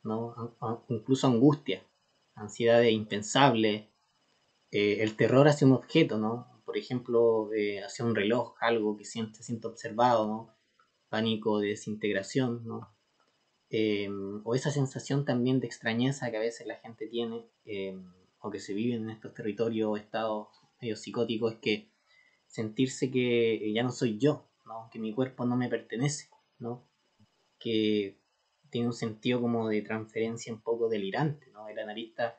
Speaker 2: ¿no? Incluso angustia, ansiedades impensables, el terror hacia un objeto, ¿no? Por ejemplo, hacia un reloj, algo que se siente observado, ¿no? Pánico de desintegración, ¿no? O esa sensación también de extrañeza que a veces la gente tiene, o que se vive en estos territorios o estados medio psicóticos, es que sentirse que ya no soy yo, ¿no? Que mi cuerpo no me pertenece, ¿no? Que tiene un sentido como de transferencia un poco delirante, ¿no? El analista,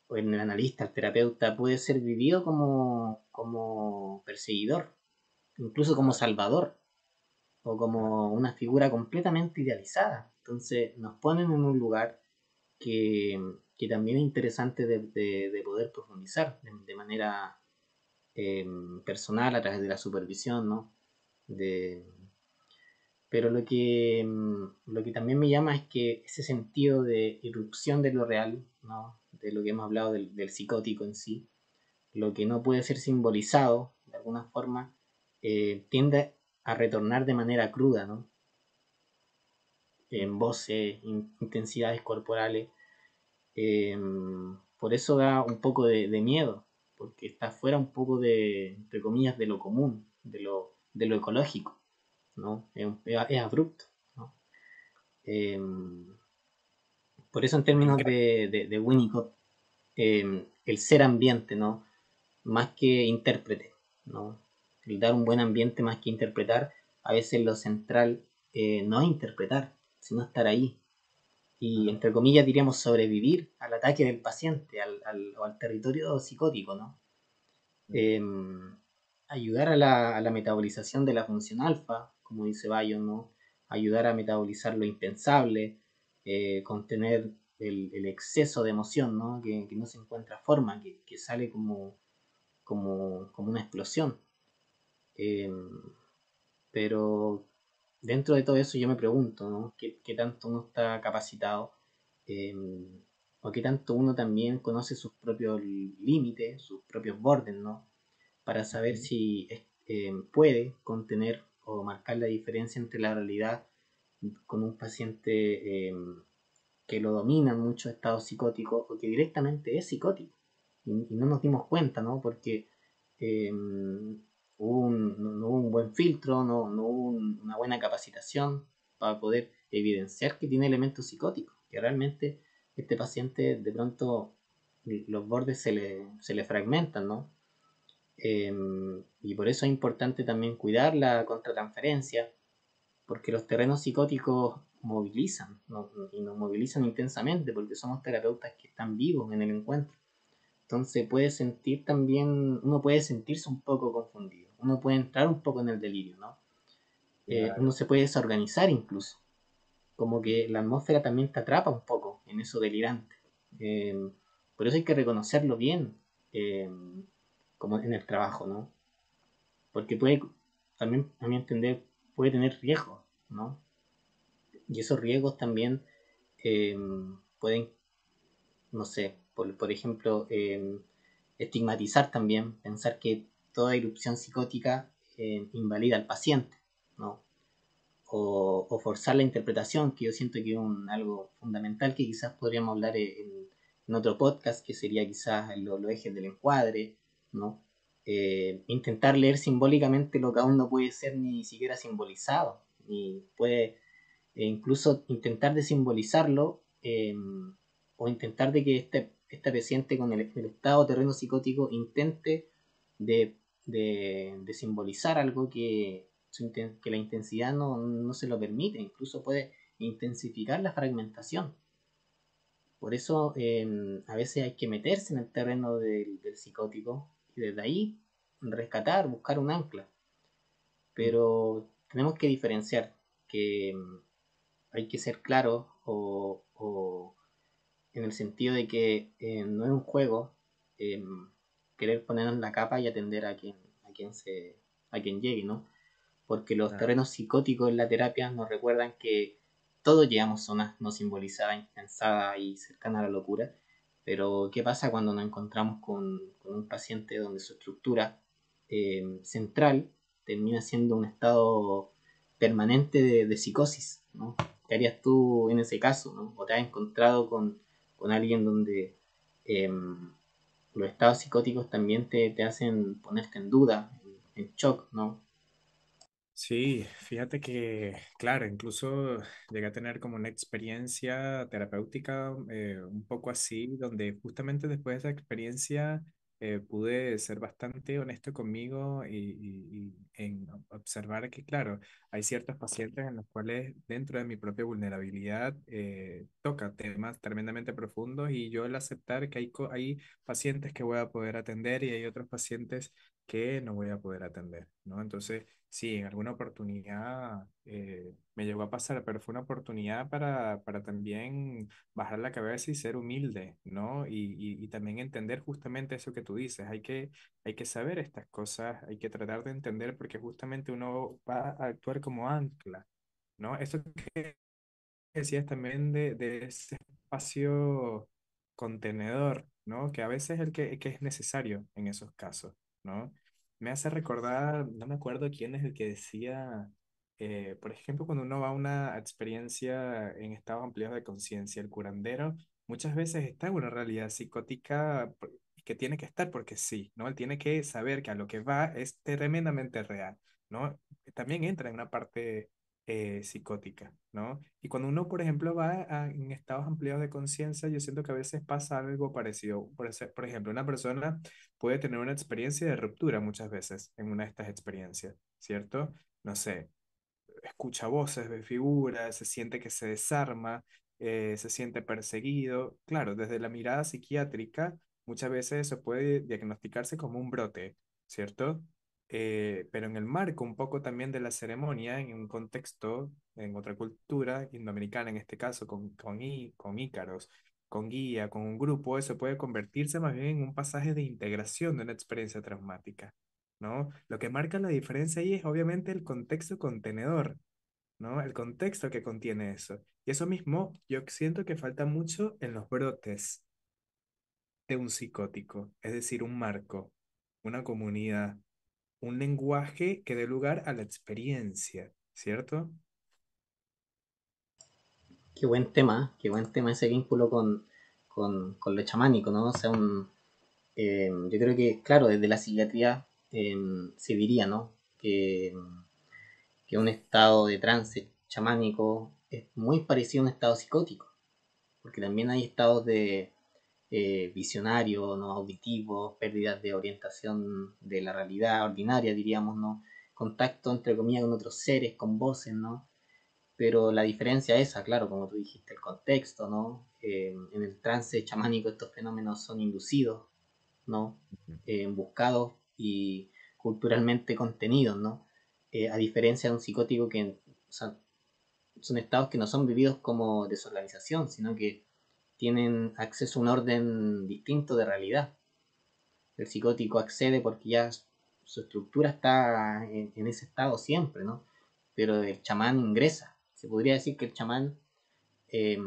Speaker 2: el terapeuta puede ser vivido como perseguidor, incluso como
Speaker 1: Claro,
Speaker 2: salvador, o
Speaker 1: claro.
Speaker 2: como una figura completamente idealizada. Entonces nos ponen en un lugar que también es interesante de poder profundizar de manera personal a través de la supervisión, ¿no? De, pero lo que también me llama es que ese sentido de irrupción de lo real, ¿no? De lo que hemos hablado del psicótico en sí, lo que no puede ser simbolizado de alguna forma, tiende a retornar de manera cruda, ¿no? En
Speaker 1: Ujú.
Speaker 2: voces, intensidades corporales. Eh, por eso da un poco de miedo, porque está fuera un poco de, entre comillas, de lo común, de lo ecológico, ¿no? Es abrupto, ¿no? Eh, por eso en términos de Winnicott, el ser ambiente, ¿no? Más que intérprete, ¿no? El dar un buen ambiente más que interpretar, a veces lo central no es interpretar, sino estar ahí. Y
Speaker 1: Claro.
Speaker 2: entre comillas diríamos sobrevivir al ataque del paciente o al territorio psicótico, ¿no?
Speaker 1: Mm.
Speaker 2: Eh, ayudar a la metabolización de la función alfa, como dice Bayo, ¿no? Ayudar a metabolizar lo impensable, contener el exceso de emoción, ¿no? Que no se encuentra forma, que sale como una explosión. Eh, pero dentro de todo eso yo me pregunto, ¿no? ¿Qué tanto uno está capacitado? Eh, o qué tanto uno también conoce sus propios límites, sus propios bordes, ¿no? Para saber
Speaker 1: Ujú.
Speaker 2: si puede contener o marcar la diferencia entre la realidad con un paciente que lo domina muchos estados psicóticos o que directamente es psicótico y no nos dimos cuenta, ¿no? Porque no hubo un buen filtro, no hubo una buena capacitación para poder evidenciar que tiene elementos psicóticos, que realmente este paciente de pronto los bordes se le fragmentan, ¿no? Eh, y por eso es importante también cuidar la contratransferencia, porque los terrenos psicóticos movilizan, ¿no? Y nos movilizan intensamente, porque somos terapeutas que están vivos en el encuentro. Entonces puede sentir también, uno puede sentirse un poco confundido, uno puede entrar un poco en el delirio, ¿no? Uno
Speaker 1: Claro.
Speaker 2: se puede desorganizar incluso, como que la atmósfera también te atrapa un poco en eso delirante. Eh, por eso hay que reconocerlo bien, eh, como en el trabajo, ¿no? Porque puede, también a mi entender, puede tener riesgos, ¿no? Y esos riesgos también eh, pueden, no sé, por ejemplo, estigmatizar también, pensar que toda erupción psicótica invalida al paciente, ¿no? O forzar la interpretación, que yo siento que es algo fundamental que quizás podríamos hablar en otro podcast, que sería quizás los ejes del encuadre, ¿no? Intentar leer simbólicamente lo que aún no puede ser ni siquiera simbolizado, ni puede incluso intentar de simbolizarlo o intentar de que este paciente con el estado terreno psicótico intente de, de simbolizar algo que la intensidad no se lo permite, incluso puede intensificar la fragmentación. Por eso a veces hay que meterse en el terreno del psicótico y desde ahí rescatar, buscar un ancla.
Speaker 1: Mm.
Speaker 2: Pero tenemos que diferenciar que hay que ser claros o en el sentido de que no es un juego eh, querer ponernos la capa y atender a quien llegue, ¿no? Porque los
Speaker 1: Claro.
Speaker 2: terrenos psicóticos en la terapia nos recuerdan que todos llevamos zonas no simbolizadas, impensadas y cercanas a la locura, pero ¿qué pasa cuando nos encontramos con un paciente donde su estructura central termina siendo un estado permanente de psicosis, ¿no? ¿Qué harías tú en ese caso, ¿no? ¿O te has encontrado con alguien donde eh, los estados psicóticos también te hacen ponerte en duda, en shock, ¿no?
Speaker 1: Sí, fíjate que, claro, incluso llegué a tener como una experiencia terapéutica un poco así, donde justamente después de esa experiencia pude ser bastante honesto conmigo y en observar que, claro, hay ciertos pacientes en los cuales dentro de mi propia vulnerabilidad toca temas tremendamente profundos y yo el aceptar que hay pacientes que voy a poder atender y hay otros pacientes que no voy a poder atender, ¿no? Entonces, sí, en alguna oportunidad me llegó a pasar, pero fue una oportunidad para también bajar la cabeza y ser humilde, ¿no? Y también entender justamente eso que tú dices. Hay que saber estas cosas, hay que tratar de entender porque justamente uno va a actuar como ancla, ¿no? Eso que decías también de ese espacio contenedor, ¿no? Que a veces es que es necesario en esos casos, ¿no? Me hace recordar, no me acuerdo quién es el que decía, por ejemplo, cuando uno va a una experiencia en estados ampliados de conciencia, el curandero muchas veces está en una realidad psicótica que tiene que estar porque sí, ¿no? Él tiene que saber que a lo que va es tremendamente real, ¿no? También entra en una parte psicótica, ¿no? Y cuando uno, por ejemplo, en estados ampliados de conciencia, yo siento que a veces pasa algo parecido. Por ejemplo, una persona puede tener una experiencia de ruptura muchas veces en una de estas experiencias, ¿cierto? No sé, escucha voces, ve figuras, se siente que se desarma, se siente perseguido. Claro, desde la mirada psiquiátrica, muchas veces eso puede diagnosticarse como un brote, ¿cierto? pero en el marco un poco también de la ceremonia, en un contexto, en otra cultura, indoamericana en este caso, con ícaros, con guía, con un grupo, eso puede convertirse más bien en un pasaje de integración de una experiencia traumática, ¿no? Lo que marca la diferencia ahí es obviamente el contexto contenedor, ¿no? El contexto que contiene eso. Y eso mismo yo siento que falta mucho en los brotes de un psicótico, es decir, un marco, una comunidad, un lenguaje que dé lugar a la experiencia, ¿cierto?
Speaker 2: Qué buen tema ese vínculo con lo chamánico, ¿no? O sea, yo creo que, claro, desde la psiquiatría se diría, ¿no? Que un estado de trance chamánico es muy parecido a un estado psicótico, porque también hay estados de visionario, ¿no? Auditivos, pérdidas de orientación de la realidad ordinaria, diríamos, ¿no? Contacto, entre comillas, con otros seres, con voces, ¿no? Pero la diferencia es esa, claro, como tú dijiste, el contexto, ¿no? En el trance chamánico estos fenómenos son inducidos, ¿no? Buscados y culturalmente contenidos, ¿no? A diferencia de un psicótico que, o sea, son estados que no son vividos como desorganización, sino que tienen acceso a un orden distinto de realidad. El psicótico accede porque ya su estructura está en ese estado siempre, ¿no? Pero el chamán ingresa. Se podría decir que el chamán eh,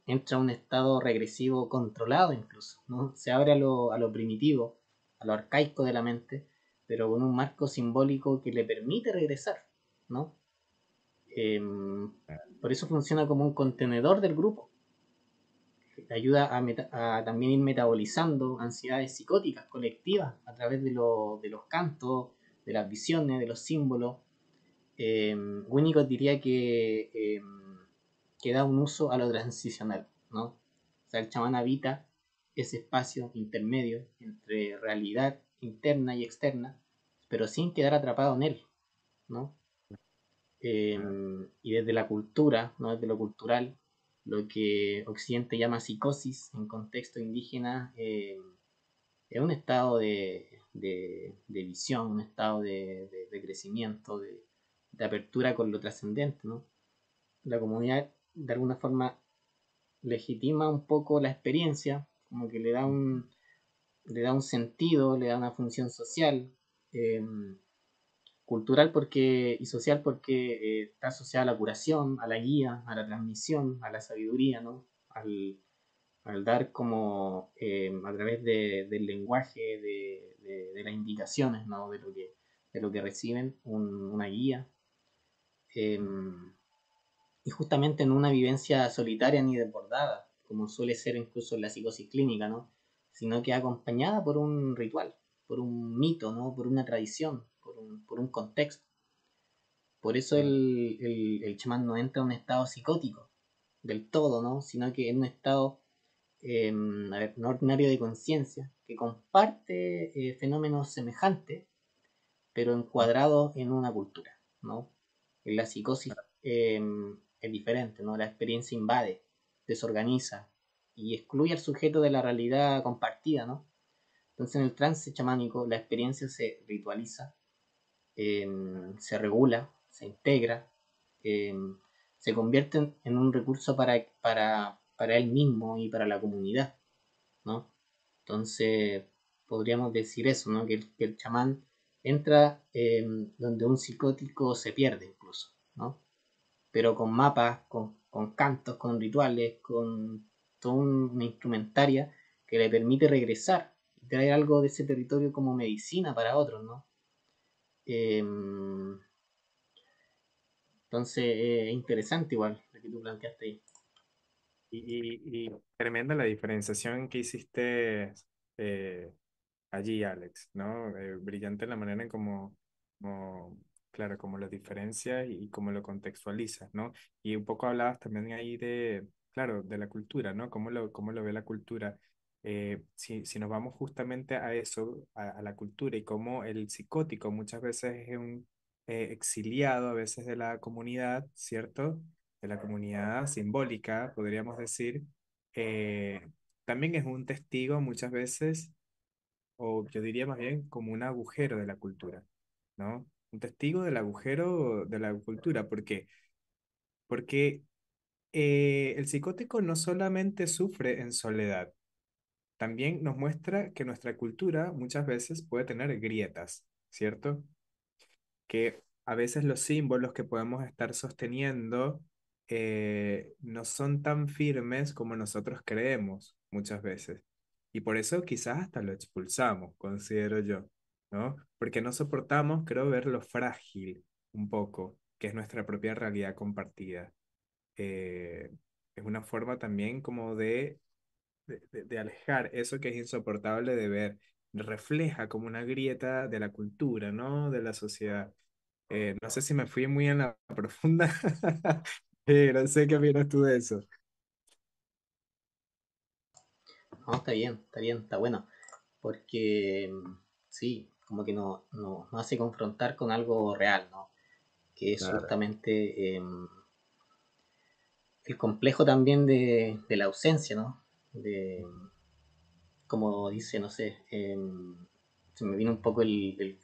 Speaker 2: entra a un estado regresivo controlado incluso, ¿no? Se abre a lo primitivo, a lo arcaico de la mente, pero con un marco simbólico que le permite regresar, ¿no? Eh, por eso funciona como un contenedor del grupo, que ayuda a también ir metabolizando ansiedades psicóticas colectivas a través de los cantos, de las visiones, de los símbolos. Winnicott diría que da un uso a lo transicional, ¿no? O sea, el chamán habita ese espacio intermedio entre realidad interna y externa, pero sin quedar atrapado en él, ¿no? Y desde la cultura, ¿no? Desde lo cultural, lo que Occidente llama psicosis en contexto indígena, es un estado de visión, un estado de crecimiento, de apertura con lo trascendente, ¿no? La comunidad de alguna forma legitima un poco la experiencia, como que le da un sentido, le da una función social, eh, cultural porque, y social porque está asociada a la curación, a la guía, a la transmisión, a la sabiduría, ¿no? Al dar como a través del lenguaje, de las indicaciones, ¿no? De lo que reciben, una guía. Eh, y justamente en una vivencia solitaria ni desbordada, como suele ser incluso en la psicosis clínica, ¿no? Sino que acompañada por un ritual, por un mito, ¿no? Por una tradición, por un contexto. Por eso el chamán no entra en un estado psicótico del todo, ¿no? Sino que en un estado a ver, no ordinario de conciencia, que comparte fenómenos semejantes, pero encuadrados en una cultura, ¿no? En la psicosis es diferente, ¿no? La experiencia invade, desorganiza y excluye al sujeto de la realidad compartida, ¿no? Entonces en el trance chamánico la experiencia se ritualiza, se regula, se integra, eh, se convierte en un recurso para él mismo y para la comunidad, ¿no? Entonces, podríamos decir eso, ¿no? Que el chamán entra donde un psicótico se pierde incluso, ¿no? Pero con mapas, con cantos, con rituales, con toda una instrumentaria que le permite regresar y traer algo de ese territorio como medicina para otros, ¿no? Eh, entonces, es interesante igual lo que tú planteaste ahí.
Speaker 1: Y tremenda la diferenciación que hiciste eh, allí, Alex, ¿no? Brillante la manera en cómo, claro, cómo lo diferencias y cómo lo contextualizas, ¿no? Y un poco hablabas también ahí de, claro, de la cultura, ¿no? Cómo lo ve la cultura. Si nos vamos justamente a eso, a la cultura y cómo el psicótico muchas veces es un exiliado a veces de la comunidad, ¿cierto? De la comunidad simbólica, podríamos decir, eh, también es un testigo muchas veces o yo diría más bien como un agujero de la cultura, ¿no? Un testigo del agujero de la cultura. ¿Por qué? Porque el psicótico no solamente sufre en soledad, también nos muestra que nuestra cultura muchas veces puede tener grietas, ¿cierto? Que a veces los símbolos que podemos estar sosteniendo no son tan firmes como nosotros creemos muchas veces. Y por eso quizás hasta lo expulsamos, considero yo, ¿no? Porque no soportamos, creo, ver lo frágil un poco, que es nuestra propia realidad compartida. Eh, es una forma también como de alejar eso que es insoportable de ver. Refleja como una grieta de la cultura, ¿no? De la sociedad. No sé si me fui muy en la profunda, no sé qué opinas tú de eso.
Speaker 2: No, está bien, está bueno. Porque sí, como que nos hace confrontar con algo real, ¿no? Que es
Speaker 1: Claro.
Speaker 2: justamente el complejo también de la ausencia, ¿no? De, como dice, no sé, se me vino un poco el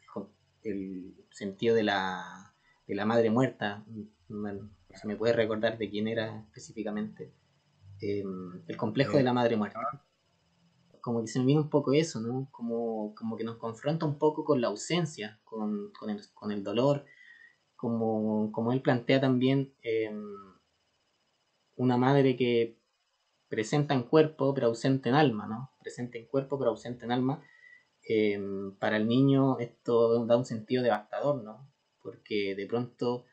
Speaker 2: sentido de la madre muerta. Bueno, se me puede recordar de quién era específicamente. El complejo de
Speaker 1: Eh,
Speaker 2: la madre muerta. Como que se me vino un poco eso, ¿no? Como que nos confronta un poco con la ausencia, con el dolor, como él plantea también una madre que presenta en cuerpo pero ausente en alma, ¿no? Presente en cuerpo pero ausente en alma. Eh, para el niño esto da un sentido devastador, ¿no? Porque de pronto,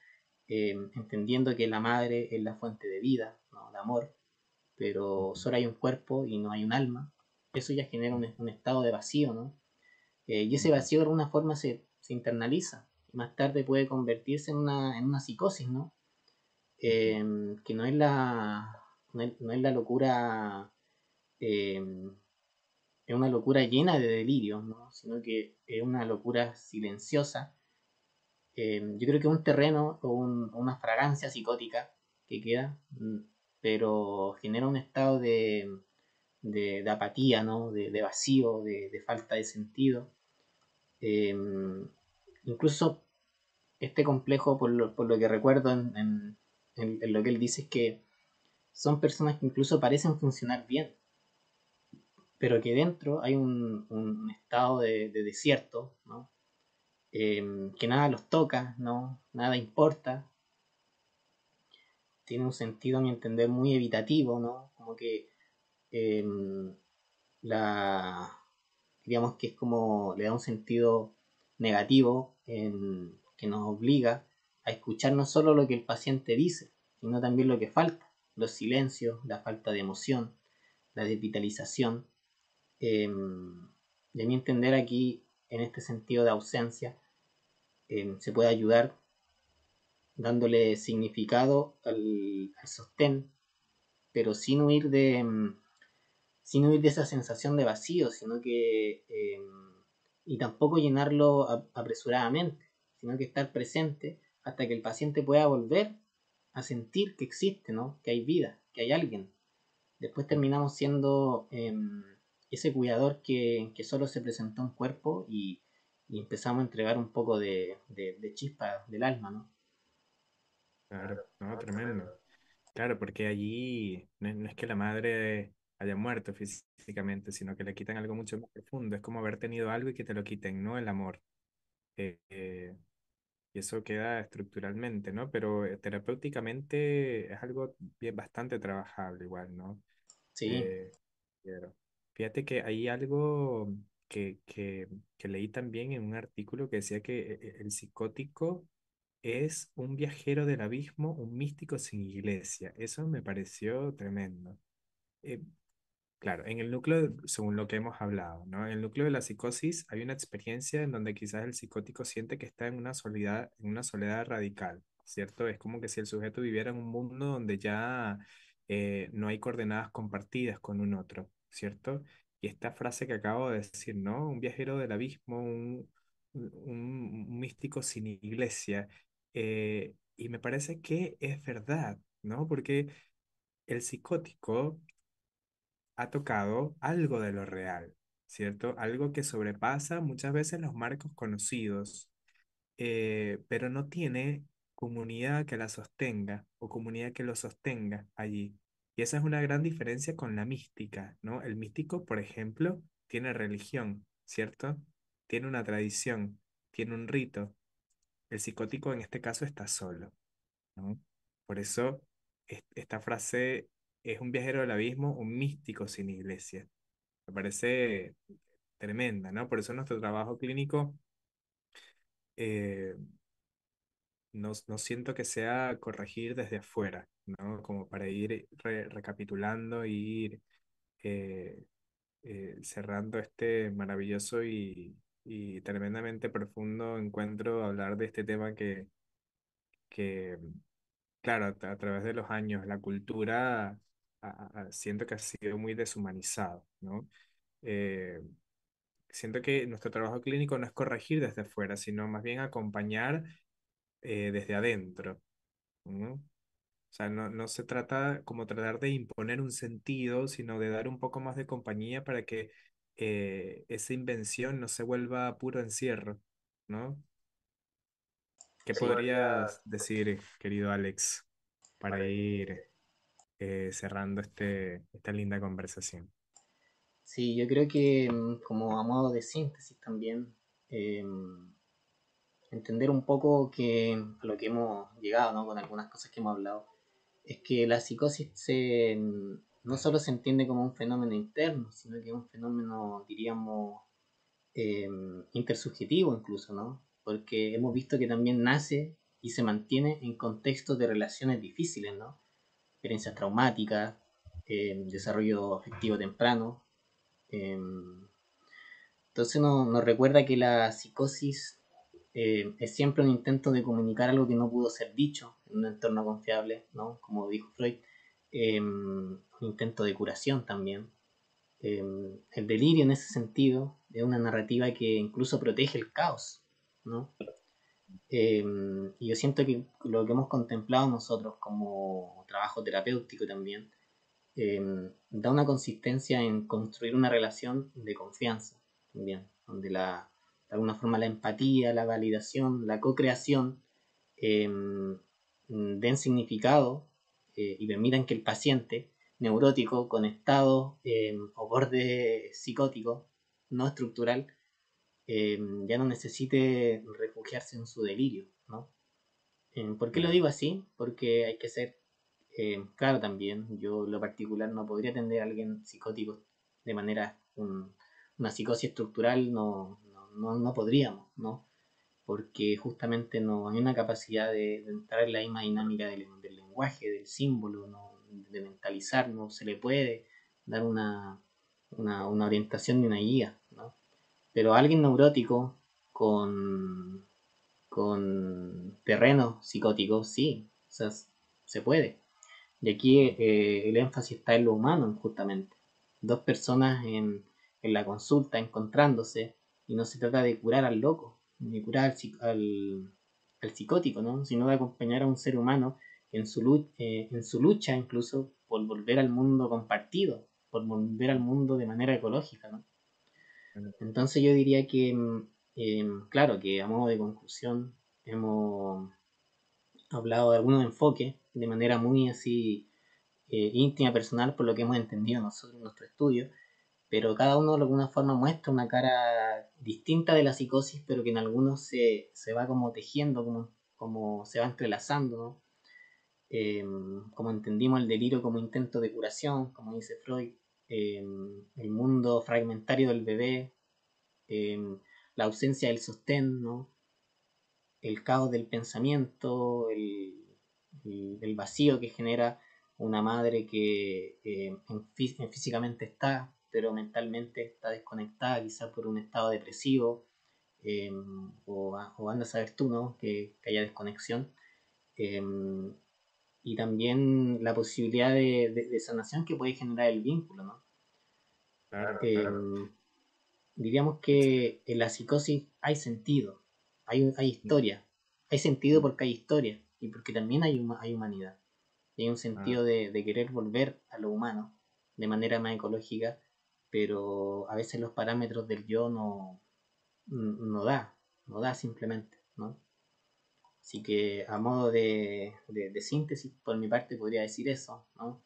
Speaker 2: entendiendo que la madre es la fuente de vida, ¿no? De amor, pero solo hay un cuerpo y no hay un alma, eso ya genera un estado de vacío, ¿no? Y ese vacío de alguna forma se internaliza y más tarde puede convertirse en una psicosis, ¿no? Que no es la locura, eh, es una locura llena de delirio, ¿no? Sino que es una locura silenciosa. Yo creo que es un terreno o una fragancia psicótica que queda, pero genera un estado de apatía, ¿no? De vacío, de falta de sentido. Eh, Incluso este complejo, por lo que recuerdo en lo que él dice, es que son personas que incluso parecen funcionar bien, pero que dentro hay un estado de desierto, ¿no? Que nada los toca, ¿no? Nada importa, tiene un sentido a mi entender muy evitativo, ¿no? Como que eh, la, digamos que es como le da un sentido negativo que nos obliga a escuchar no solo lo que el paciente dice, sino también lo que falta, los silencios, la falta de emoción, la desvitalización. De mi entender aquí, en este sentido de ausencia, se puede ayudar dándole significado al sostén, pero sin huir de esa sensación de vacío, sino que, y tampoco llenarlo apresuradamente, sino que estar presente hasta que el paciente pueda volver a sentir que existe, ¿no? Que hay vida, que hay alguien. Después terminamos siendo ese cuidador que solo se presentó en cuerpo y empezamos a entregar un poco de chispa del alma, ¿no?
Speaker 1: Claro, no, tremendo. Claro, porque allí no es que la madre haya muerto físicamente, sino que le quitan algo mucho más profundo. Es como haber tenido algo y que te lo quiten, ¿no? El amor. Y eso queda estructuralmente, ¿no? Pero terapéuticamente es algo bien, bastante trabajable igual, ¿no?
Speaker 2: Sí,
Speaker 1: Eh, claro. Fíjate que hay algo que leí también en un artículo que decía que el psicótico es un viajero del abismo, un místico sin iglesia. Eso me pareció tremendo. Eh, Claro, en el núcleo, según lo que hemos hablado, ¿no? En el núcleo de la psicosis hay una experiencia en donde quizás el psicótico siente que está en una soledad radical, ¿cierto? Es como que si el sujeto viviera en un mundo donde ya no hay coordenadas compartidas con un otro, ¿cierto? Y esta frase que acabo de decir, ¿no? Un viajero del abismo, un místico sin iglesia. Y me parece que es verdad, ¿no? Porque el psicótico ha tocado algo de lo real, ¿cierto? Algo que sobrepasa muchas veces los marcos conocidos. pero no tiene comunidad que la sostenga o comunidad que lo sostenga allí. Y esa es una gran diferencia con la mística, ¿no? El místico, por ejemplo, tiene religión, ¿cierto? Tiene una tradición, tiene un rito. El psicótico en este caso está solo, ¿no? Por eso esta frase es un viajero del abismo, un místico sin iglesia. Me parece tremenda, ¿no? Por eso nuestro trabajo clínico eh, no siento que sea corregir desde afuera, ¿no? Como para ir recapitulando y ir eh, cerrando este maravilloso y tremendamente profundo encuentro, hablar de este tema que claro, a través de los años, la cultura siento que ha sido muy deshumanizado, ¿no? Eh, Siento que nuestro trabajo clínico no es corregir desde afuera, sino más bien acompañar desde adentro, ¿no? O sea, no se trata como tratar de imponer un sentido, sino de dar un poco más de compañía para que esa invención no se vuelva puro encierro, ¿no? ¿Qué
Speaker 2: Sí,
Speaker 1: podrías decir, querido Alex, para ir cerrando esta linda conversación?
Speaker 2: sí, yo creo que como a modo de síntesis también, eh, entender un poco que a lo que hemos llegado, ¿no? Con algunas cosas que hemos hablado, es que la psicosis no solo se entiende como un fenómeno interno, sino que es un fenómeno, diríamos, eh, intersubjetivo incluso, ¿no? Porque hemos visto que también nace y se mantiene en contextos de relaciones difíciles, ¿no? Experiencias traumáticas, desarrollo afectivo temprano. Eh, entonces nos recuerda que la psicosis es siempre un intento de comunicar algo que no pudo ser dicho en un entorno confiable, ¿no? Como dijo Freud, un intento de curación también. El delirio en ese sentido es una narrativa que incluso protege el caos, ¿no? Eh, y yo siento que lo que hemos contemplado nosotros como trabajo terapéutico también da una consistencia en construir una relación de confianza también, donde de alguna forma la empatía, la validación, la co-creación eh, den significado y permitan que el paciente neurótico con estado o borde psicótico no estructural ya no necesite refugiarse en su delirio, ¿no? ¿Por qué lo
Speaker 1: Claro,
Speaker 2: digo así? Porque hay que ser claro también. Yo en lo particular no podría atender a alguien psicótico de manera, una psicosis estructural no podríamos, ¿no? Porque justamente no hay una capacidad de entrar en la misma dinámica del lenguaje, del símbolo, ¿no? De mentalizar, no se le puede dar una orientación ni una guía, ¿no? Pero alguien neurótico con terreno psicótico, sí, o sea, se puede. Y aquí el énfasis está en lo humano, justamente. Dos personas en la consulta encontrándose, y no se trata de curar al loco, ni de curar al psicótico, ¿no? Sino de acompañar a un ser humano en su lucha incluso por volver al mundo compartido, por volver al mundo de manera ecológica, ¿no?
Speaker 1: claro,
Speaker 2: Entonces yo diría que, claro, que a modo de conclusión hemos hablado de algunos enfoques de manera muy así íntima, personal, por lo que hemos entendido nosotros en nuestro estudio, pero cada uno de alguna forma muestra una cara distinta de la psicosis, pero que en algunos se va como tejiendo, como se va entrelazando, ¿no? Como entendimos el delirio como intento de curación, como dice Freud, eh, el mundo fragmentario del bebé, eh, la ausencia del sostén, ¿no? El caos del pensamiento, el vacío que genera una madre que físicamente está, pero mentalmente está desconectada, quizás por un estado depresivo, eh, o anda a saber tú, ¿no? Que haya desconexión. Eh, y también la posibilidad de sanación que puede generar el vínculo, ¿no?
Speaker 1: claro,
Speaker 2: Eh, Diríamos que en la psicosis hay sentido, hay historia, hay sentido porque hay historia y porque también hay humanidad. Y hay un
Speaker 1: ah,
Speaker 2: sentido de querer volver a lo humano de manera más ecológica, pero a veces los parámetros del yo no da simplemente, ¿no? Así que a modo de síntesis, por mi parte podría decir eso, ¿no?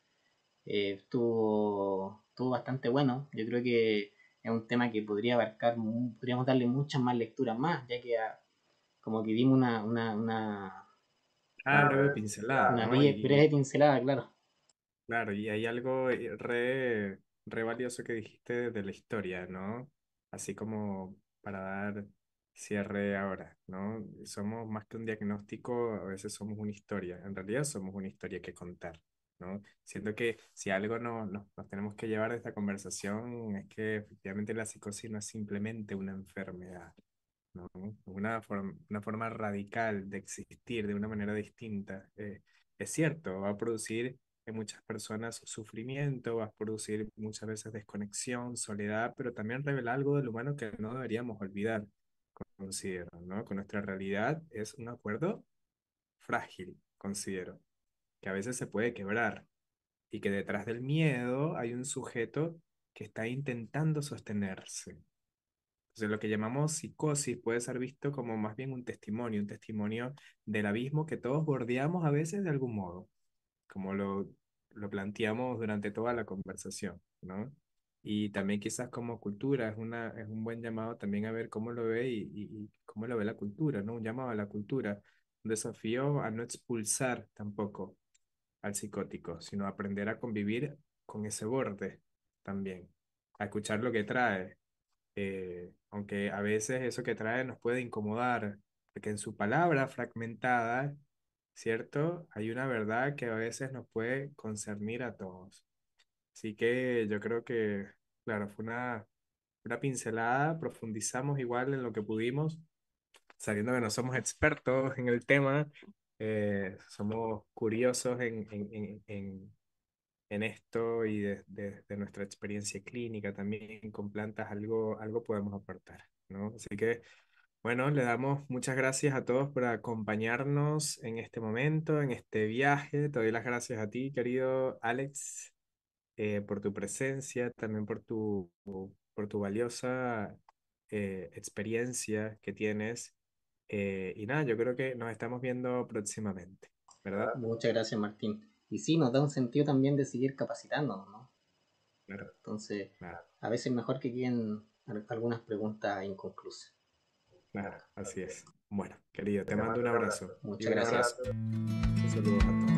Speaker 2: Estuvo bastante bueno. Yo creo que es un tema que podría abarcar, podríamos darle muchas más lecturas más, ya que como que dimos
Speaker 1: Ah, breve pincelada,
Speaker 2: una
Speaker 1: ¿no?
Speaker 2: breve pincelada, claro.
Speaker 1: Claro, y hay algo re valioso que dijiste de la historia, ¿no? Así como para dar cierre ahora, ¿no? Somos más que un diagnóstico, a veces somos una historia. En realidad somos una historia que contar, ¿no? Siento que si algo nos tenemos que llevar de esta conversación es que efectivamente la psicosis no es simplemente una enfermedad, ¿no? Una forma radical de existir de una manera distinta. Es cierto, va a producir en muchas personas sufrimiento, va a producir muchas veces desconexión, soledad, pero también revela algo del humano que no deberíamos olvidar, considero, ¿no? Con nuestra realidad es un acuerdo frágil, considero, que a veces se puede quebrar y que detrás del miedo hay un sujeto que está intentando sostenerse. Entonces, lo que llamamos psicosis puede ser visto como más bien un testimonio del abismo que todos bordeamos a veces de algún modo, como lo planteamos durante toda la conversación, ¿no? Y también quizás como cultura es un buen llamado también a ver cómo lo ve y cómo lo ve la cultura, ¿no? Un llamado a la cultura, un desafío a no expulsar tampoco al psicótico, sino a aprender a convivir con ese borde también, a escuchar lo que trae, aunque a veces eso que trae nos puede incomodar, porque en su palabra fragmentada, ¿cierto? Hay una verdad que a veces nos puede concernir a todos. Así que yo creo que, claro, fue una pincelada, profundizamos igual en lo que pudimos, sabiendo que no somos expertos en el tema, somos curiosos en esto y de nuestra experiencia clínica también con plantas, algo podemos aportar, ¿no? Así que, bueno, le damos muchas gracias a todos por acompañarnos en este momento, en este viaje. Te doy las gracias a ti, querido Alex, por tu presencia, también por tu valiosa experiencia que tienes. Y nada, yo creo que nos estamos viendo próximamente, ¿verdad?
Speaker 2: Muchas gracias, Martín. Y sí, nos da un sentido también de seguir capacitándonos, ¿no?
Speaker 1: Claro,
Speaker 2: Entonces,
Speaker 1: claro,
Speaker 2: a veces es mejor que queden algunas preguntas inconclusas.
Speaker 1: claro, así es. Bueno, querido, te mando un abrazo y
Speaker 2: Muchas
Speaker 1: un
Speaker 2: gracias.
Speaker 1: abrazo. Saludos a todos.